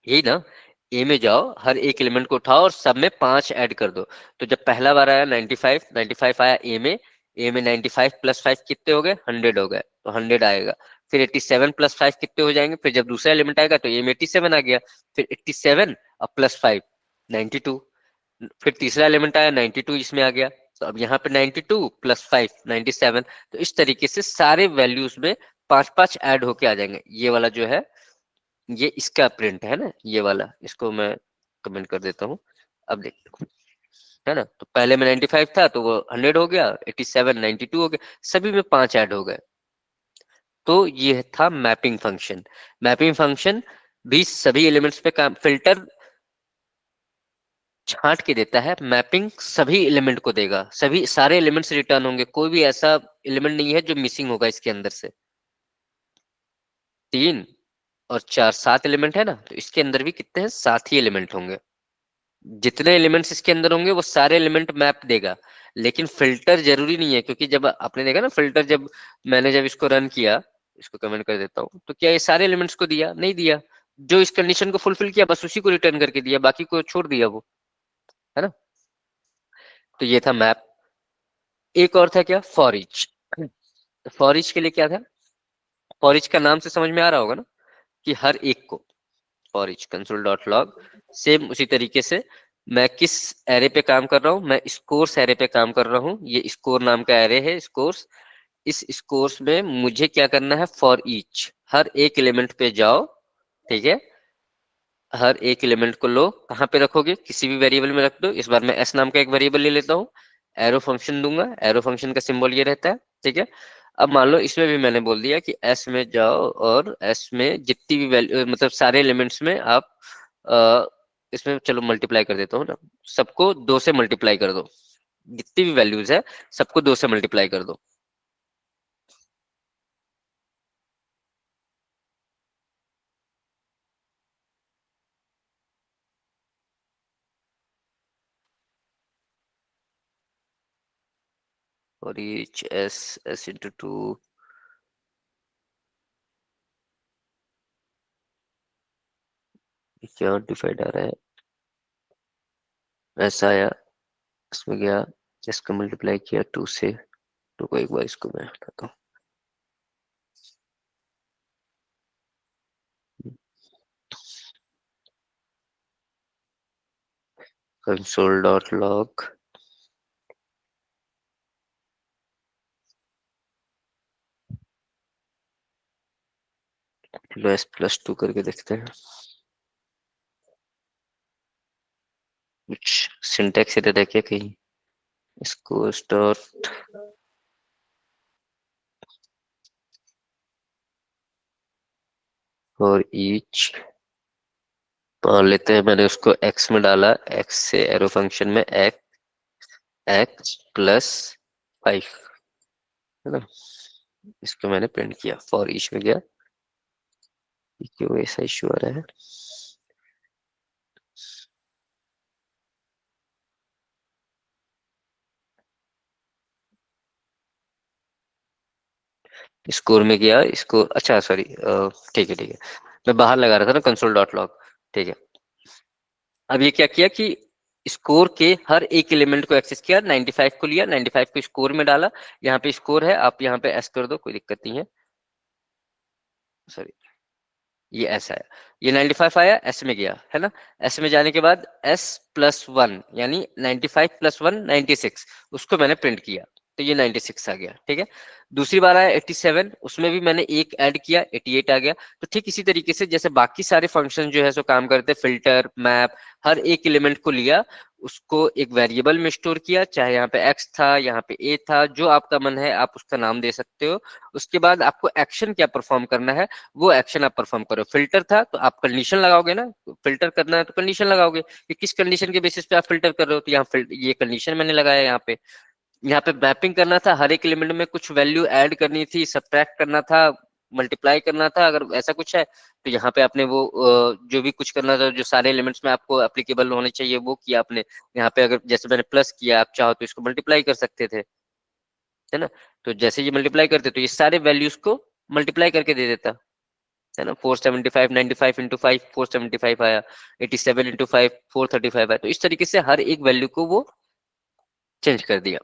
यही ना। ए में जाओ, हर एक एलिमेंट को उठाओ और सब में 5 ऐड कर दो। तो जब पहला बार आया 95, 95 आया ए में 95 प्लस 5 कितने हो गए, 100 हो गए, तो 100 आएगा। फिर 87 प्लस 5 कितने हो जाएंगे, फिर जब दूसरा एलिमेंट आएगा तो ए में 87 आ गया, फिर 87 और प्लस 5 92, फिर तीसरा एलिमेंट आया 92 इसमें आ गया, तो अब यहाँ पे 92 प्लस 5 97। तो इस तरीके से सारे वैल्यूज में 5 5 ऐड होके आ जाएंगे। ये वाला जो है ये इसका प्रिंट है ना, ये वाला, इसको मैं कमेंट कर देता हूँ, अब देखो, है ना। तो पहले में 95 था तो वो 100 हो गया, 87 92 हो गया, सभी में 5 ऐड हो गए। तो ये था मैपिंग फंक्शन। मैपिंग फंक्शन भी सभी एलिमेंट्स पे काम, फिल्टर छांट के देता है, मैपिंग सभी एलिमेंट को देगा, सभी सारे एलिमेंट्स रिटर्न होंगे, कोई भी ऐसा एलिमेंट नहीं है जो मिसिंग होगा इसके अंदर से। 3 और 4 7 एलिमेंट है ना, तो इसके अंदर भी कितने हैं, 7 ही एलिमेंट होंगे। जितने एलिमेंट्स इसके अंदर होंगे वो सारे एलिमेंट मैप देगा, लेकिन फिल्टर जरूरी नहीं है, क्योंकि जब आपने देखा ना फिल्टर, जब मैंने जब इसको रन किया, इसको कमेंट कर देता हूँ, तो क्या ये सारे एलिमेंट्स को दिया? नहीं दिया। जो इस कंडीशन को फुलफिल किया बस उसी को रिटर्न करके दिया, बाकी को छोड़ दिया वो, है ना। तो ये था मैप। एक और था क्या, फॉर ईच। फॉर ईच के लिए क्या था, फॉर ईच का नाम से समझ में आ रहा होगा ना कि हर एक को, for each console dot log, same उसी तरीके से मैं किस एरे पे काम कर रहा हूँ, मैं स्कोर्स एरे पे काम कर रहा हूँ। ये स्कोर नाम का एरे है, स्कोर्स। इस स्कोर्स में मुझे क्या करना है, फॉर ईच, हर एक एलिमेंट पे जाओ, ठीक है। हर एक एलिमेंट को लो, कहाँ पे रखोगे, किसी भी वेरिएबल में रख दो। इस बार मैं एस नाम का एक वेरिएबल ले लेता हूँ, एरो फंक्शन दूंगा, एरो फंक्शन का सिंबल ये रहता है, ठीक है। अब मान लो इसमें भी मैंने बोल दिया कि एस में जाओ और एस में जितनी भी वैल्यू, मतलब सारे एलिमेंट्स में आप अ, इसमें चलो मल्टीप्लाई कर देता हूँ ना, सबको 2 से मल्टीप्लाई कर दो, जितनी भी वैल्यूज है सबको 2 से मल्टीप्लाई कर दो। और each s into 2, क्या डिफाइड आ रहा है, ऐसा आया, इसमें गया, इसको मल्टीप्लाई किया 2 से। तो को एक बार इसको मैं हटाता हूँ, कंसोल डॉट लॉग, चलो s+2 करके देखते हैं, कुछ सिंटैक्स इधर है क्या कहीं, इसको डॉट फॉर ईच, मान लेते हैं मैंने उसको x में डाला, x से एरो फंक्शन में x+5, है ना। इसको मैंने प्रिंट किया, फॉर ईच में गया, क्यों ऐसा इश्यू आ रहा है। स्कोर में गया, इसको, अच्छा सॉरी, ठीक है ठीक है, मैं बाहर लगा रहा था ना कंसोल डॉट लॉग, ठीक है। अब ये क्या किया कि स्कोर के हर एक एलिमेंट को एक्सेस किया, 95 को लिया, 95 को स्कोर में डाला, यहाँ पे स्कोर है, आप यहाँ पे एस कर दो, कोई दिक्कत नहीं है, सॉरी, ये एस आया, ये 95 आया, एस में गया, है ना। एस में जाने के बाद s+1 यानी 95 + 1 96, उसको मैंने प्रिंट किया, तो ये 96 आ गया, ठीक है। दूसरी बार आया 87, उसमें भी मैंने एक ऐड किया, 88 आ गया। तो ठीक इसी तरीके से जैसे बाकी सारे फंक्शन जो है सो काम करते, फिल्टर, मैप, हर एक एलिमेंट को लिया, उसको एक वेरिएबल में स्टोर किया, चाहे यहाँ पे x था, यहाँ पे a था, जो आपका मन है आप उसका नाम दे सकते हो। उसके बाद आपको एक्शन क्या परफॉर्म करना है, वो एक्शन आप परफॉर्म करो। फिल्टर था तो आप कंडीशन लगाओगे ना, फिल्टर करना है तो कंडीशन लगाओगे कि किस कंडीशन के बेसिस पे आप फिल्टर कर रहे हो, तो यहाँ ये कंडीशन मैंने लगाया यहाँ पे। यहाँ पे मैपिंग करना था, हर एक एलिमेंट में कुछ वैल्यू ऐड करनी थी, सब्ट्रैक्ट करना था, मल्टीप्लाई करना था, अगर ऐसा कुछ है तो यहाँ पे आपने वो जो भी कुछ करना था, जो सारे एलिमेंट्स में आपको एप्लीकेबल होने चाहिए वो किया आपने। यहाँ पे अगर जैसे मैंने प्लस किया, आप चाहो तो इसको मल्टीप्लाई कर सकते थे, है ना। तो जैसे ये मल्टीप्लाई करते तो ये सारे वैल्यूज को मल्टीप्लाई करके दे देता, है ना। 475, 95 इंटू 5 475 आया, 87 इंटू 5 435 आया। तो इस तरीके से हर एक वैल्यू को वो चेंज कर दिया।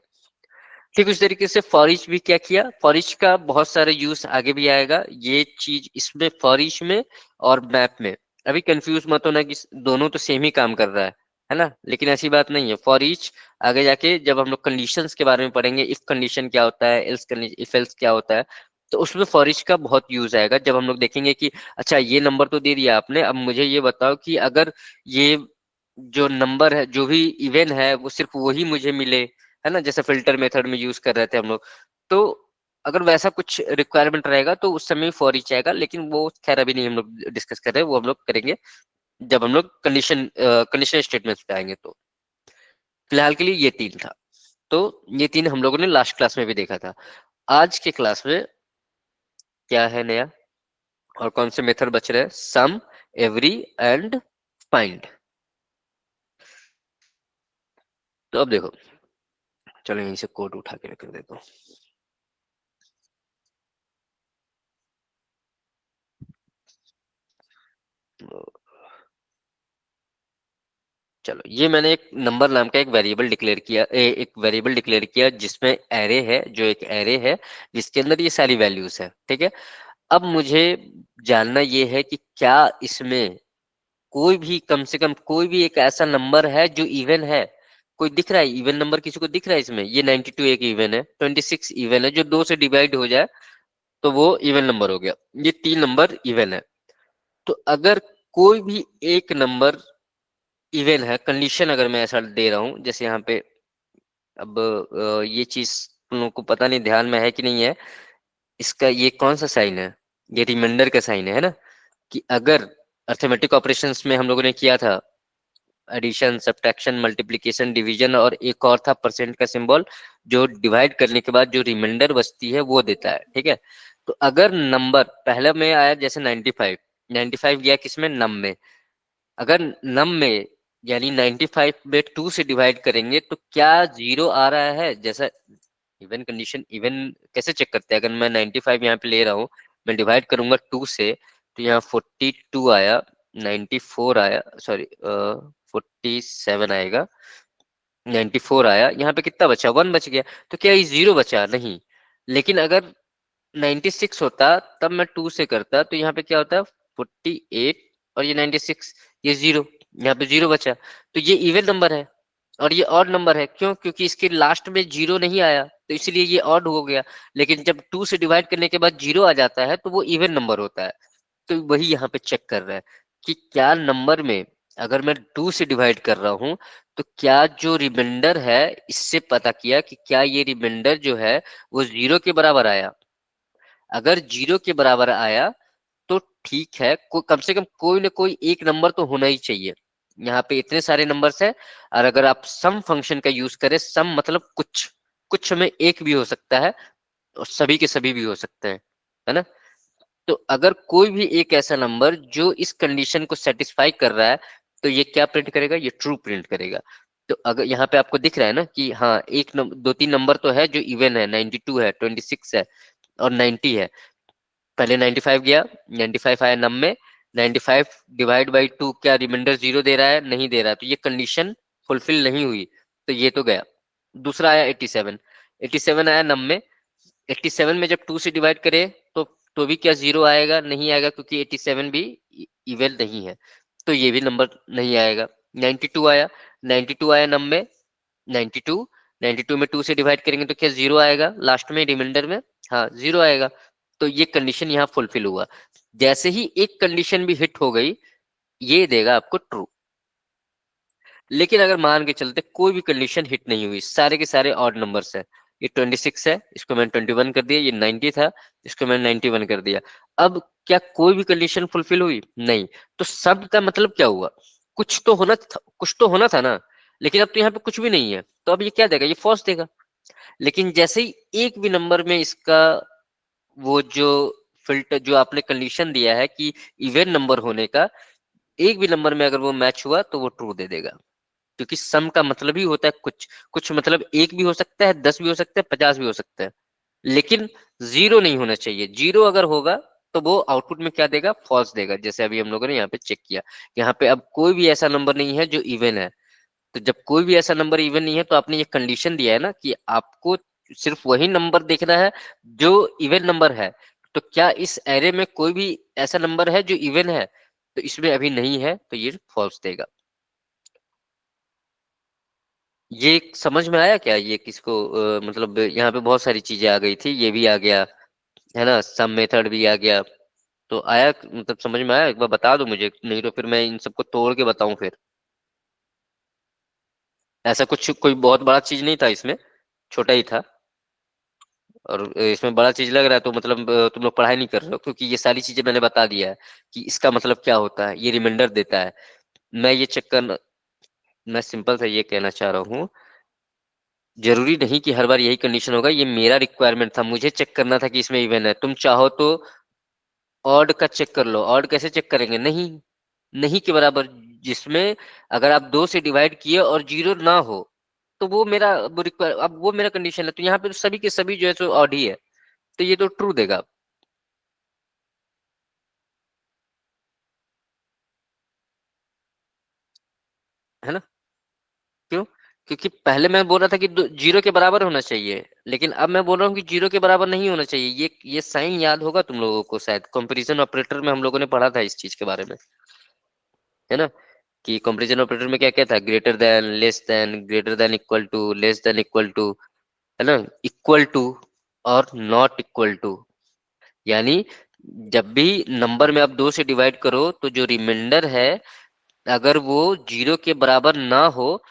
ठीक उस तरीके से फॉर ईच भी क्या किया, फॉर ईच का बहुत सारे यूज आगे भी आएगा, ये चीज इसमें फॉर ईच में और मैप में। अभी कंफ्यूज मत होना कि दोनों तो सेम ही काम कर रहा है ना, लेकिन ऐसी बात नहीं है। फॉर ईच आगे जाके जब हम लोग कंडीशंस के बारे में पढ़ेंगे, इफ कंडीशन क्या होता है, एल्स इफ एल्स क्या होता है, तो उसमें फॉर ईच का बहुत यूज आएगा। जब हम लोग देखेंगे कि अच्छा ये नंबर तो दे दिया आपने, अब मुझे ये बताओ कि अगर ये जो नंबर है, जो भी इवन है, वो सिर्फ वही मुझे मिले, है ना, जैसे फिल्टर मेथड में यूज कर रहे थे हम लोग। तो अगर वैसा कुछ रिक्वायरमेंट रहेगा तो उस समय फॉर ईच आएगा, लेकिन वो खैर अभी नहीं हम लोग डिस्कस कर रहे हैं, वो हम लोग करेंगे जब हम लोग कंडीशन स्टेटमेंट्स पे आएंगे। तो फिलहाल के लिए ये 3 था। तो ये 3 हम लोगों ने लास्ट क्लास में भी देखा था। आज के क्लास में क्या है नया, और कौन से मेथड बच रहे हैं, सम, एवरी एंड फाइंड। तो अब देखो, चलो यहीं से कोड उठा के कर देता हूँ। चलो, ये मैंने एक नंबर नाम का एक वेरिएबल डिक्लेयर किया, एक वेरिएबल डिक्लेयर किया जिसमें एरे है, जो एक एरे है जिसके अंदर ये सारी वैल्यूज है, ठीक है। अब मुझे जानना ये है कि क्या इसमें कोई भी, कम से कम कोई भी एक ऐसा नंबर है जो इवन है। कोई दिख रहा है इवन नंबर, किसी को दिख रहा है इसमें? ये 92 एक इवन है, 26 इवन है, जो 2 से डिवाइड हो जाए तो वो इवन नंबर हो गया। ये 3 नंबर इवन है। तो अगर कोई भी एक नंबर इवन है, कंडीशन अगर मैं ऐसा दे रहा हूं, जैसे यहाँ पे, अब ये चीज तुम लोग को पता नहीं ध्यान में है कि नहीं है, इसका ये कौन सा साइन है? ये रिमाइंडर का साइन है ना, कि अगर अर्थमेटिक ऑपरेशंस में हम लोगों ने किया था एडिशन, सब्ट्रैक्शन, मल्टीप्लिकेशन, डिवीजन, और एक और था परसेंट का सिंबल, जो डिवाइड करने के बाद जो रिमाइंडर बचती है वो देता है, ठीक है। तो अगर नंबर पहले में आया जैसे 95, 95 गया किसमें? नम में। अगर नम में यानी 95 में 2 से डिवाइड करेंगे तो क्या जीरो आ रहा है? जैसा इवन कंडीशन, इवन कैसे चेक करते हैं? अगर मैं 95 यहाँ पे ले रहा हूँ, मैं डिवाइड करूंगा 2 से, तो यहाँ 42 आया, 94 आया, सॉरी 47 आएगा, 94 आया, यहाँ पे कितना बचा? 1 बच गया। तो क्या ये जीरो बचा? नहीं। लेकिन अगर 96 होता तब मैं 2 से करता, तो यहाँ पे क्या होता? 48 और ये 96, ये जीरो, यहाँ पे जीरो बचा। तो ये इवन नंबर है और ये ऑड नंबर है। क्यों? क्योंकि इसके लास्ट में जीरो नहीं आया, तो इसलिए ये ऑड हो गया। लेकिन जब 2 से डिवाइड करने के बाद जीरो आ जाता है तो वो इवन नंबर होता है। तो वही यहाँ पे चेक कर रहा है कि क्या नंबर में, अगर मैं 2 से डिवाइड कर रहा हूँ, तो क्या जो रिमाइंडर है, इससे पता किया कि क्या ये रिमाइंडर जो है वो जीरो के बराबर आया। अगर जीरो के बराबर आया तो ठीक है, कम से कम कोई ना कोई एक नंबर तो होना ही चाहिए। यहाँ पे इतने सारे नंबर्स है, और अगर आप सम फंक्शन का यूज करें, सम मतलब कुछ, कुछ में एक भी हो सकता है और सभी के सभी भी हो सकते हैं, है ना। तो अगर कोई भी एक ऐसा नंबर जो इस कंडीशन को सेटिस्फाई कर रहा है, तो ये क्या प्रिंट करेगा? ये ट्रू प्रिंट करेगा। तो अगर यहाँ पे आपको दिख रहा है ना कि हाँ, एक दो तीन नंबर तो है जो इवन है, 92 है, 26 है और 90 है। पहले 95 गया, 95 आया नम में, 95 डिवाइड बाई 2, क्या रिमाइंडर जीरो दे रहा है? नहीं दे रहा है, तो ये कंडीशन फुलफिल नहीं हुई, तो ये तो गया। दूसरा आया 87, 87 आया नम में, 87 में जब 2 से डिवाइड करे तो भी क्या जीरो आएगा? नहीं आएगा, क्योंकि 87 भी इवन नहीं है, तो ये भी नंबर नहीं आएगा। 92 आया, 92 आया नम में, 92, 92 में 2 से डिवाइड करेंगे तो क्या जीरो आएगा लास्ट में रिमाइंडर में? हाँ, जीरो आएगा। तो ये कंडीशन यहाँ फुलफिल हुआ। जैसे ही एक कंडीशन भी हिट हो गई, ये देगा आपको ट्रू। लेकिन अगर मान के चलते कोई भी कंडीशन हिट नहीं हुई, सारे के सारे ऑड नंबर्स है, ये 26 है, इसको मैंने 21 कर दिया, ये 90 था, इसको मैंने 91 कर दिया। अब क्या कोई भी कंडीशन फुलफिल हुई? नहीं। तो सब का मतलब क्या हुआ? कुछ तो होना था, कुछ तो होना था ना। लेकिन अब तो यहाँ पे कुछ भी नहीं है, तो अब ये क्या देगा? ये फॉल्स देगा। लेकिन जैसे ही एक भी नंबर में इसका वो जो फिल्टर, जो आपने कंडीशन दिया है कि इवन नंबर होने का, एक भी नंबर में अगर वो मैच हुआ तो वो ट्रू दे देगा। क्योंकि सम का मतलब ही होता है कुछ, कुछ मतलब एक भी हो सकता है, 10 भी हो सकता है, 50 भी हो सकता है, लेकिन जीरो नहीं होना चाहिए। जीरो अगर होगा तो वो आउटपुट में क्या देगा? फॉल्स देगा। जैसे अभी हम लोगों ने यहाँ पे चेक किया, यहाँ पे अब कोई भी ऐसा नंबर नहीं है जो इवन है। तो जब कोई भी ऐसा नंबर इवन नहीं है, तो आपने ये कंडीशन दिया है ना कि आपको सिर्फ वही नंबर देखना है जो इवन नंबर है। तो क्या इस एरे में कोई भी ऐसा नंबर है जो इवन है? तो इसमें अभी नहीं है, तो ये फॉल्स देगा। ये समझ में आया क्या? ये किसको मतलब यहाँ पे बहुत सारी चीजें आ गई थी, ये भी आ गया है ना, सम मेथड भी आ गया। तो आया, मतलब समझ में आया? एक बार बता दो मुझे, नहीं तो फिर मैं इन सबको तोड़ के बताऊं फिर। ऐसा कुछ कोई बहुत बड़ा चीज नहीं था इसमें, छोटा ही था। और इसमें बड़ा चीज लग रहा है तो मतलब तुम लोग पढ़ाई नहीं कर रहे हो, क्योंकि ये सारी चीजें मैंने बता दिया है कि इसका मतलब क्या होता है, ये रिमाइंडर देता है। मैं ये चेक कर, मैं सिंपल सा ये कहना चाह रहा हूँ, जरूरी नहीं कि हर बार यही कंडीशन होगा। ये मेरा रिक्वायरमेंट था, मुझे चेक करना था कि इसमें इवन है। तुम चाहो तो ऑड का चेक कर लो। ऑड कैसे चेक करेंगे? नहीं, नहीं के बराबर, जिसमें अगर आप 2 से डिवाइड किए और जीरो ना हो, तो वो मेरा वो रिक्वायर, अब वो मेरा कंडीशन है, तो यहाँ पे तो सभी के सभी जो है सो ऑड ही है, तो ये तो ट्रू देगा, है ना? क्यों? क्योंकि पहले मैं बोल रहा था कि जीरो के बराबर होना चाहिए, लेकिन अब मैं बोल रहा हूँ कि जीरो के बराबर नहीं होना चाहिए। ये साइन याद होगा तुम लोगों को, शायद कंपैरिजन ऑपरेटर में हम लोगों ने पढ़ा था इस चीज के बारे में, है ना? कि कंपैरिजन ऑपरेटर में क्या क्या था, greater than, less than, greater than equal to, less than equal to, है ना, इक्वल टू और नॉट इक्वल टू। यानी जब भी नंबर में आप दो से डिवाइड करो तो जो रिमाइंडर है अगर वो जीरो के बराबर ना हो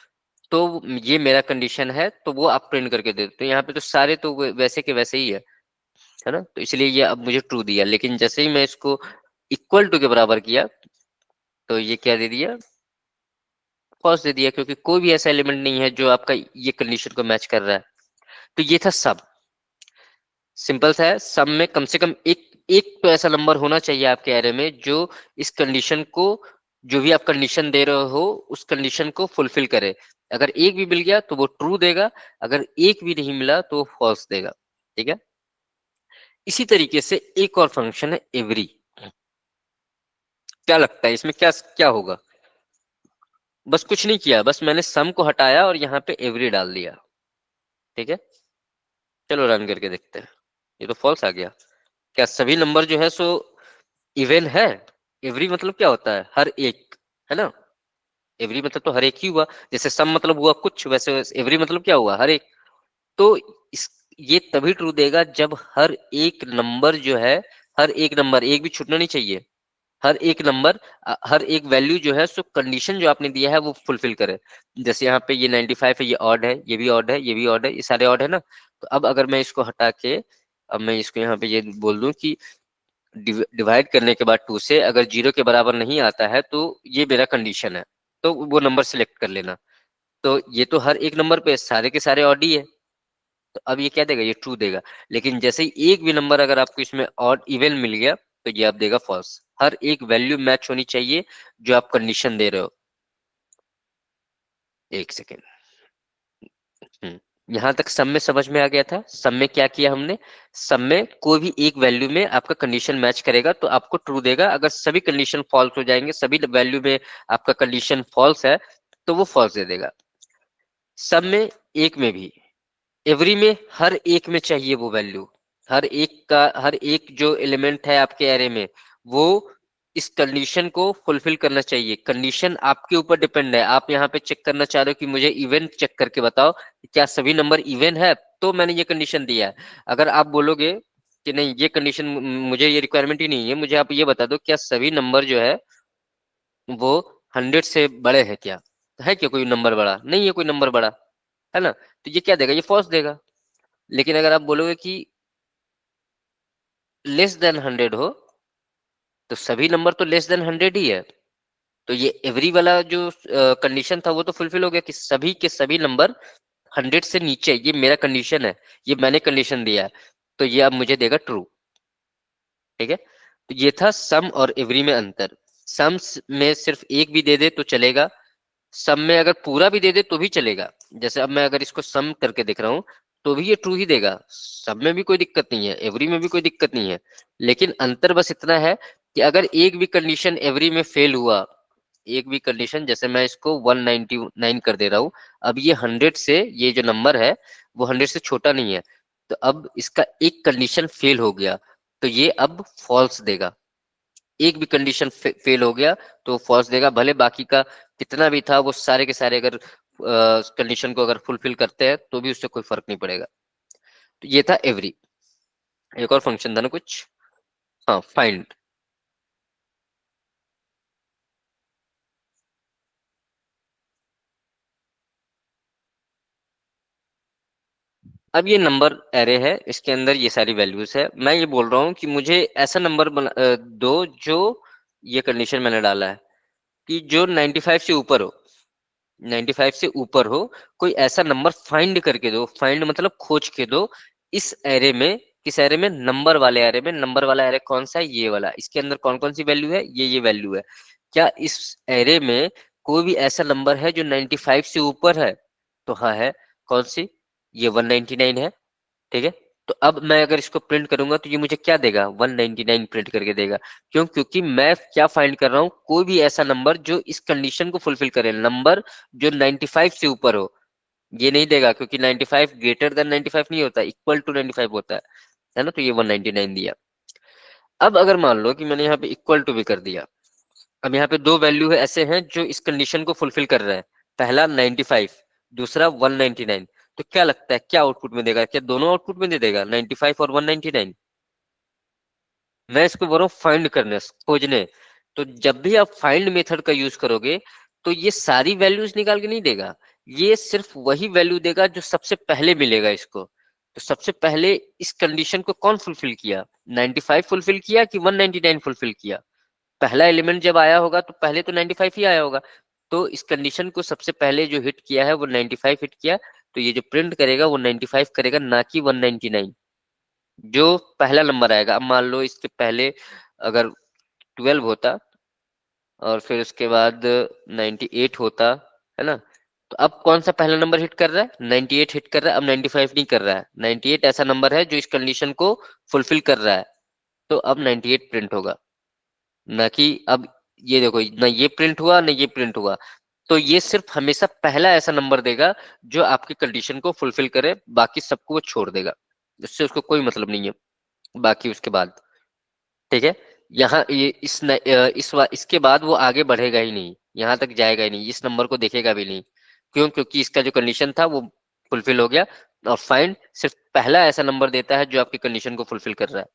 तो ये मेरा कंडीशन है, तो वो आप प्रिंट करके दे दो। तो यहाँ पे तो सारे तो वैसे के वैसे ही है ना? तो इसलिए ये अब मुझे ट्रू दिया, लेकिन जैसे ही मैं इसको इक्वल टू के बराबर किया तो ये क्या दे दिया, फॉल्स दे दिया, क्योंकि कोई भी ऐसा एलिमेंट नहीं है जो आपका ये कंडीशन को मैच कर रहा है। तो ये था सब, सिंपल सा है। सब में कम से कम एक एक तो ऐसा नंबर होना चाहिए आपके एरे में जो इस कंडीशन को, जो भी आप कंडीशन दे रहे हो उस कंडीशन को फुलफिल करे। अगर एक भी मिल गया तो वो ट्रू देगा, अगर एक भी नहीं मिला तो वो फॉल्स देगा। ठीक है? इसी तरीके से एक और फंक्शन है एवरी। क्या लगता है इसमें क्या क्या होगा? बस कुछ नहीं किया, बस मैंने सम को हटाया और यहाँ पे एवरी डाल दिया। ठीक है, चलो रन करके देखते हैं। ये तो फॉल्स आ गया। क्या सभी नंबर जो है सो इवन है? एवरी मतलब क्या होता है, हर एक, है ना? एवरी मतलब तो हर एक ही हुआ, जैसे सम मतलब हुआ कुछ, वैसे एवरी मतलब क्या हुआ, हर एक। तो इस ये तभी ट्रू देगा जब हर एक नंबर जो है, हर एक नंबर, एक भी छूटना नहीं चाहिए, हर एक नंबर, हर एक वैल्यू जो है सो कंडीशन जो आपने दिया है वो फुलफिल करे। जैसे यहाँ पे ये 95 है, ये ऑड है, ये भी ऑड है, ये भी ऑड है, ये सारे ऑड है ना? तो अब अगर मैं इसको हटा के, अब मैं इसको यहाँ पे ये बोल दूं कि डिवाइड करने के बाद टू से अगर जीरो के बराबर नहीं आता है तो ये मेरा कंडीशन है, तो वो नंबर सिलेक्ट कर लेना। तो ये तो हर एक नंबर पे सारे के सारे ऑड ही है, तो अब ये क्या देगा, ये ट्रू देगा। लेकिन जैसे ही एक भी नंबर अगर आपको इसमें ऑड इवन मिल गया तो ये आप देगा फॉल्स। हर एक वैल्यू मैच होनी चाहिए जो आप कंडीशन दे रहे हो। एक सेकेंड। यहाँ तक सब में समझ में आ गया था? सब में क्या किया हमने, सब में कोई भी एक वैल्यू में आपका कंडीशन मैच करेगा तो आपको ट्रू देगा, अगर सभी कंडीशन फॉल्स हो जाएंगे, सभी वैल्यू में आपका कंडीशन फॉल्स है तो वो फॉल्स दे देगा। सब में एक में भी, एवरी में हर एक में चाहिए वो वैल्यू, हर एक का, हर एक जो एलिमेंट है आपके एरे में वो इस कंडीशन को फुलफिल करना चाहिए। कंडीशन आपके ऊपर डिपेंड है, आप यहाँ पे चेक करना चाह रहे हो कि मुझे इवन चेक करके बताओ क्या सभी नंबर इवन है, तो मैंने ये कंडीशन दिया है। अगर आप बोलोगे कि नहीं ये कंडीशन, मुझे ये रिक्वायरमेंट ही नहीं है, मुझे आप ये बता दो क्या सभी नंबर जो है वो 100 से बड़े हैं क्या, है क्या कोई नंबर बड़ा, नहीं है कोई नंबर बड़ा, है ना? तो ये क्या देगा, ये फॉल्स देगा। लेकिन अगर आप बोलोगे कि लेस देन 100 हो तो सभी नंबर तो लेस देन 100 ही है, तो ये एवरी वाला जो कंडीशन था वो तो फुलफिल हो गया कि सभी के सभी नंबर 100 से नीचे, ये मेरा कंडीशन है, ये मैंने कंडीशन दिया है, तो ये अब मुझे देगा ट्रू। ठीक है? तो ये था सम और एवरी में अंतर। सम में सिर्फ एक भी दे दे तो चलेगा, सम में अगर पूरा भी दे दे तो भी चलेगा। जैसे अब मैं अगर इसको सम करके देख रहा हूँ तो भी ये ट्रू ही देगा, सब में भी कोई दिक्कत नहीं है, एवरी में भी कोई दिक्कत नहीं है। लेकिन अंतर बस इतना है कि अगर एक भी कंडीशन एवरी में फेल हुआ, एक भी कंडीशन, जैसे मैं इसको 199 कर दे रहा हूँ, अब ये 100 से, ये जो नंबर है वो 100 से छोटा नहीं है, तो अब इसका एक कंडीशन फेल हो गया तो ये अब फॉल्स देगा। एक भी कंडीशन फेल हो गया तो फॉल्स देगा, भले बाकी का कितना भी था वो सारे के सारे अगर कंडीशन को अगर फुलफिल करते हैं तो भी उससे कोई फर्क नहीं पड़ेगा। तो ये था एवरी। एक और फंक्शन था ना कुछ, हाँ, फाइंड। अब ये नंबर एरे है, इसके अंदर ये सारी वैल्यूज है, मैं ये बोल रहा हूँ कि मुझे ऐसा नंबर दो जो, ये कंडीशन मैंने डाला है कि जो 95 से ऊपर हो, 95 से ऊपर हो, कोई ऐसा नंबर फाइंड करके दो, फाइंड मतलब खोज के दो इस एरे में। किस एरे में, नंबर वाले एरे में। नंबर वाला एरे कौन सा है, ये वाला, इसके अंदर कौन कौन सी वैल्यू है, ये वैल्यू है। क्या इस एरे में कोई भी ऐसा नंबर है जो 95 से ऊपर है? तो हाँ है, कौन सी, ये 199 है, ठीक है। तो अब मैं अगर इसको प्रिंट करूंगा तो ये मुझे क्या देगा, 199 प्रिंट करके देगा। क्यों? क्योंकि मैं क्या फाइंड कर रहा हूँ, कोई भी ऐसा नंबर जो इस कंडीशन को फुलफिल करे, नंबर जो 95 से ऊपर हो। ये नहीं देगा क्योंकि 95 ग्रेटर देन 95 नहीं होता, इक्वल टू 95 होता है ना। तो ये 199 दिया। अब अगर मान लो कि मैंने यहाँ पे इक्वल टू भी कर दिया, अब यहाँ पे दो वैल्यू है ऐसे हैं जो इस कंडीशन को फुलफिल कर रहे हैं, पहला 95, दूसरा 199। तो क्या लगता है क्या आउटपुट में देगा, क्या दोनों आउटपुट में दे देगा 95 और 199? मैं इसको बोल रहा हूँ फाइंड करने, खोजने। तो जब भी आप फाइंड मेथड का यूज करोगे तो ये सारी वैल्यूज निकाल के नहीं देगा, ये सिर्फ वही वैल्यू देगा जो सबसे पहले मिलेगा इसको। तो सबसे पहले इस कंडीशन को कौन फुलफिल किया, 95 फुलफिल किया कि 199 फुलफिल किया? पहला एलिमेंट जब आया होगा तो पहले तो 95 ही आया होगा। तो इस कंडीशन को सबसे पहले जो हिट किया है वो 95 हिट किया, तो ये जो प्रिंट करेगा वो 95 करेगा, ना कि 199। जो पहला नंबर आएगा, अब मान लो इसके पहले अगर 12 होता और फिर उसके बाद 98 होता, है ना। तो अब कौन सा पहला नंबर हिट कर रहा है, 98 हिट कर रहा है, अब 95 नहीं कर रहा है। 98 ऐसा नंबर है जो इस कंडीशन को फुलफिल कर रहा है, तो अब 98 प्रिंट होगा, ना कि अब ये देखो, ना ये प्रिंट हुआ ना ये प्रिंट हुआ। तो ये सिर्फ हमेशा पहला ऐसा नंबर देगा जो आपकी कंडीशन को फुलफिल करे, बाकी सबको वो छोड़ देगा, इससे उसको कोई मतलब नहीं है बाकी उसके बाद, ठीक है। यहाँ ये इसके बाद वो आगे बढ़ेगा ही नहीं, यहाँ तक जाएगा ही नहीं, इस नंबर को देखेगा भी नहीं। क्यों? क्योंकि इसका जो कंडीशन था वो फुलफिल हो गया। और फाइंड सिर्फ पहला ऐसा नंबर देता है जो आपकी कंडीशन को फुलफिल कर रहा है,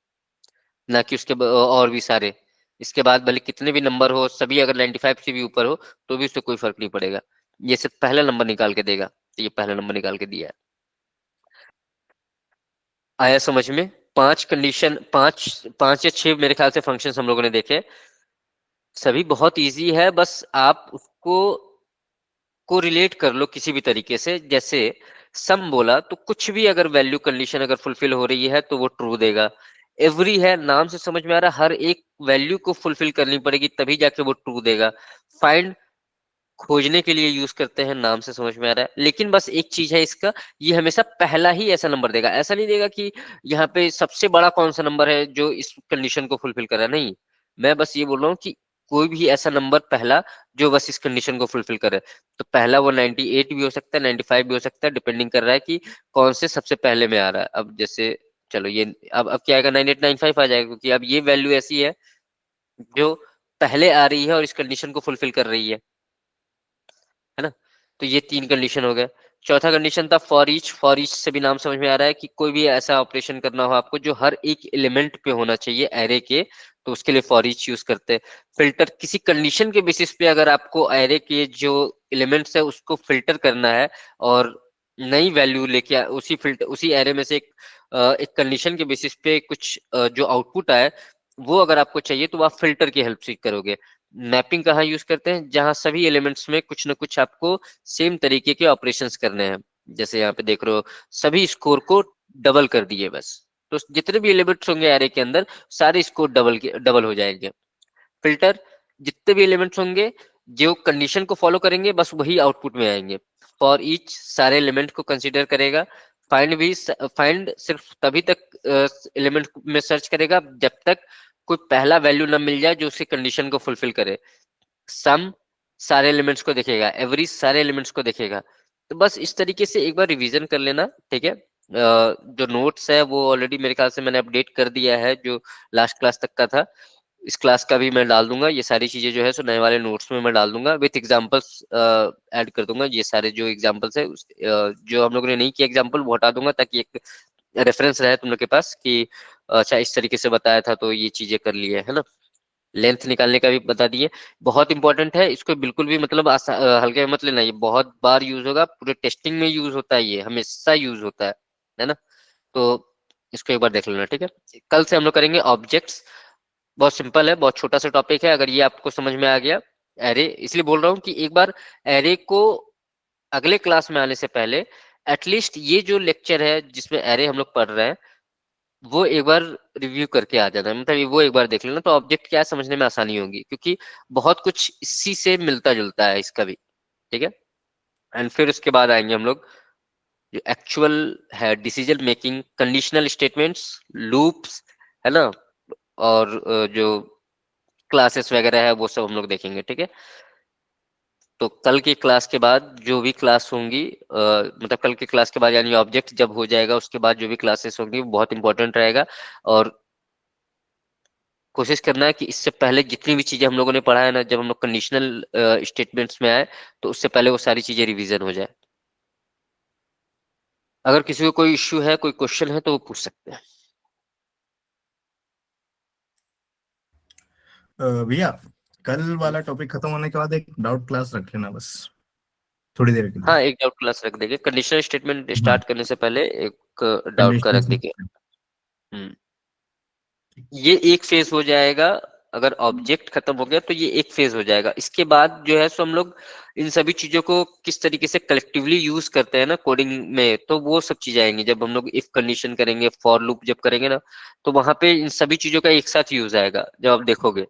ना कि उसके और भी सारे। इसके बाद भले कितने भी नंबर हो, सभी अगर 95 से भी ऊपर हो तो भी उससे कोई फर्क नहीं पड़ेगा, ये सिर्फ पहला नंबर निकाल के देगा। तो ये पहला नंबर निकाल के दिया है। आया समझ में? पांच कंडीशन, पांच पांच या छह मेरे ख्याल से फंक्शंस हम लोगों ने देखे, सभी बहुत इजी है, बस आप उसको को रिलेट कर लो किसी भी तरीके से। जैसे सम बोला तो कुछ भी अगर वैल्यू कंडीशन अगर फुलफिल हो रही है तो वो ट्रू देगा। एवरी है, नाम से समझ में आ रहा है हर एक वैल्यू को फुलफिल करनी पड़ेगी तभी जाके वो ट्रू देगा। फाइंड खोजने के लिए यूज करते हैं, नाम से समझ में आ रहा है। लेकिन बस एक चीज है इसका, ये हमेशा पहला ही ऐसा नंबर देगा, ऐसा नहीं देगा कि यहाँ पे सबसे बड़ा कौन सा नंबर है जो इस कंडीशन को फुलफिल कर रहा है, नहीं। मैं बस ये बोल रहा हूँ कि कोई भी ऐसा नंबर पहला जो बस इस कंडीशन को फुलफिल करे। तो पहला वो 98 भी हो सकता है, 95 भी हो सकता है, डिपेंडिंग कर रहा है कि कौन से सबसे पहले में आ रहा है। अब जैसे चलो ये अब क्या आएगा, 9895 आ जाएगा, क्योंकि अब ये वैल्यू ऐसी है जो पहले आ रही है और इस कंडीशन को फुलफिल कर रही है ना। तो ये तीन कंडीशन हो गए। चौथा कंडीशन था फॉर ईच। फॉर ईच से भी नाम समझ में आ रहा है कि कोई भी ऐसा ऑपरेशन करना हो आपको जो हर एक एलिमेंट पे होना चाहिए एरे के, तो उसके लिए फॉर ईच यूज करते हैं। फिल्टर, किसी कंडीशन के बेसिस पे अगर आपको एरे के जो एलिमेंट्स है उसको फिल्टर करना है और नई वैल्यू लेके उसी फिल्टर उसी एरे में से एक कंडीशन के बेसिस पे कुछ जो आउटपुट आए वो अगर आपको चाहिए तो आप फिल्टर की हेल्प से करोगे। मैपिंग कहाँ यूज करते हैं, जहां सभी एलिमेंट्स में कुछ ना कुछ आपको सेम तरीके के ऑपरेशंस करने हैं। जैसे यहाँ पे देख रहे हो सभी स्कोर को डबल कर दिए बस, तो जितने भी एलिमेंट्स होंगे एरे के अंदर सारे स्कोर डबल हो जाएंगे। फिल्टर, जितने भी एलिमेंट्स होंगे जो कंडीशन को फॉलो करेंगे बस वही आउटपुट में आएंगे। फॉर ईच सारे एलिमेंट को कंसीडर करेगा। फाइंड भी, फाइंड सिर्फ तभी तक एलिमेंट में सर्च करेगा जब तक कोई पहला वैल्यू ना मिल जाए जो उसकी कंडीशन को फुलफिल करे। सम सारे एलिमेंट्स को देखेगा, एवरेज सारे एलिमेंट्स को देखेगा। तो बस इस तरीके से एक बार रिवीजन कर लेना, ठीक है। जो नोट्स है वो ऑलरेडी मेरे ख्याल से मैंने अपडेट कर दिया है, जो लास्ट क्लास तक का था। इस क्लास का भी मैं डाल दूंगा, ये सारी चीजें जो है सो नए वाले नोट्स में मैं डाल दूंगा, विथ एग्जांपल्स ऐड कर दूंगा। ये सारे जो एग्जांपल्स है जो हम लोगों ने नहीं किया एग्जांपल वो हटा दूंगा, ताकि एक रेफरेंस रहे तुम लोग के पास कि अच्छा इस तरीके से बताया था तो ये चीजें कर लिए, है ना। लेंथ निकालने का भी बता दिए, बहुत इंपॉर्टेंट है, इसको बिल्कुल भी मतलब हल्के में मत लेना, ये बहुत बार यूज होगा, पूरे टेस्टिंग में यूज होता है, ये हमेशा यूज होता है ना। तो इसको एक बार देख लेना, ठीक है। कल से हम लोग करेंगे ऑब्जेक्ट्स, बहुत सिंपल है, बहुत छोटा सा टॉपिक है। अगर ये आपको समझ में आ गया, एरे इसलिए बोल रहा हूँ कि एक बार एरे को अगले क्लास में आने से पहले एटलीस्ट ये जो लेक्चर है जिसमें एरे हम लोग पढ़ रहे हैं वो एक बार रिव्यू करके आ जाना, मतलब वो एक बार देख लेना, तो ऑब्जेक्ट क्या है समझने में आसानी होगी, क्योंकि बहुत कुछ इसी से मिलता जुलता है इसका भी, ठीक है। एंड फिर उसके बाद आएंगे हम लोग जो एक्चुअल है decision making, conditional statements, loops, है ना, और जो क्लासेस वगैरह है वो सब हम लोग देखेंगे, ठीक है। तो कल की क्लास के बाद जो भी क्लास होंगी, मतलब कल की क्लास के बाद यानी ऑब्जेक्ट जब हो जाएगा उसके बाद जो भी क्लासेस होंगी वो बहुत इंपॉर्टेंट रहेगा। और कोशिश करना है कि इससे पहले जितनी भी चीजें हम लोगों ने पढ़ा है ना, जब हम लोग कंडीशनल स्टेटमेंट्स में आए तो उससे पहले वो सारी चीजें रिवीजन हो जाए। अगर किसी को कोई इश्यू है, कोई क्वेश्चन है तो वो पूछ सकते हैं। भैया कल वाला टॉपिक खत्म होने के बाद एक डाउट क्लास रख लेना बस, थोड़ी देर के लिए। हाँ, एक डाउट क्लास रख देंगे, कंडीशनल स्टेटमेंट हाँ, स्टार्ट करने से पहले एक डाउट का कंडीशनल रख देंगे। स्टेटमेंट। हम्म, ये एक फेज हो जाएगा। अगर ऑब्जेक्ट खत्म हो गया तो ये एक फेज हो जाएगा। इसके बाद जो है सो हम लोग इन सभी चीजों को किस तरीके से कलेक्टिवली यूज करते हैं ना कोडिंग में, तो वो सब चीजें आएंगी। जब हम लोग इफ कंडीशन करेंगे, फॉर लूप जब करेंगे ना, तो वहां पे इन सभी चीजों का एक साथ यूज आएगा जब आप देखोगे,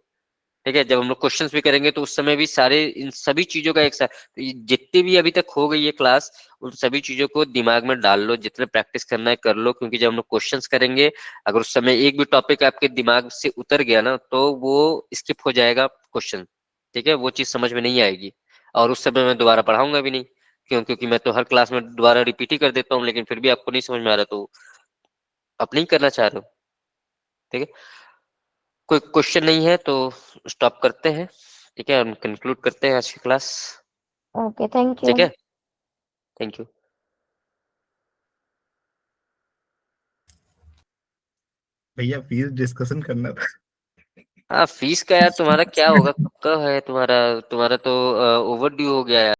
ठीक है। जब हम लोग क्वेश्चंस भी करेंगे तो उस समय भी सारे इन सभी चीजों का एक साथ, तो जितनी भी अभी तक हो गई है क्लास, उन सभी चीजों को दिमाग में डाल लो, जितने प्रैक्टिस करना है कर लो, क्योंकि जब हम लोग क्वेश्चंस करेंगे, अगर उस समय एक भी टॉपिक आपके दिमाग से उतर गया ना तो वो स्किप हो जाएगा क्वेश्चन, ठीक है, वो चीज समझ में नहीं आएगी। और उस समय मैं दोबारा पढ़ाऊंगा भी नहीं, क्योंकि मैं तो हर क्लास में दोबारा रिपीट ही कर देता हूँ, लेकिन फिर भी आपको नहीं समझ में आ रहा तो आप नहीं करना चाह रहे हो, ठीक है। कोई क्वेश्चन नहीं है तो स्टॉप करते हैं, ठीक है, हम कंक्लूड करते हैं आज की क्लास, ओके, थैंक ठीक यू। है। Thank you. भैया फीस डिस्कशन करना था। हाँ, फीस का यार तुम्हारा क्या होगा, कब का है तुम्हारा? तुम्हारा तो ओवर ड्यू हो गया यार।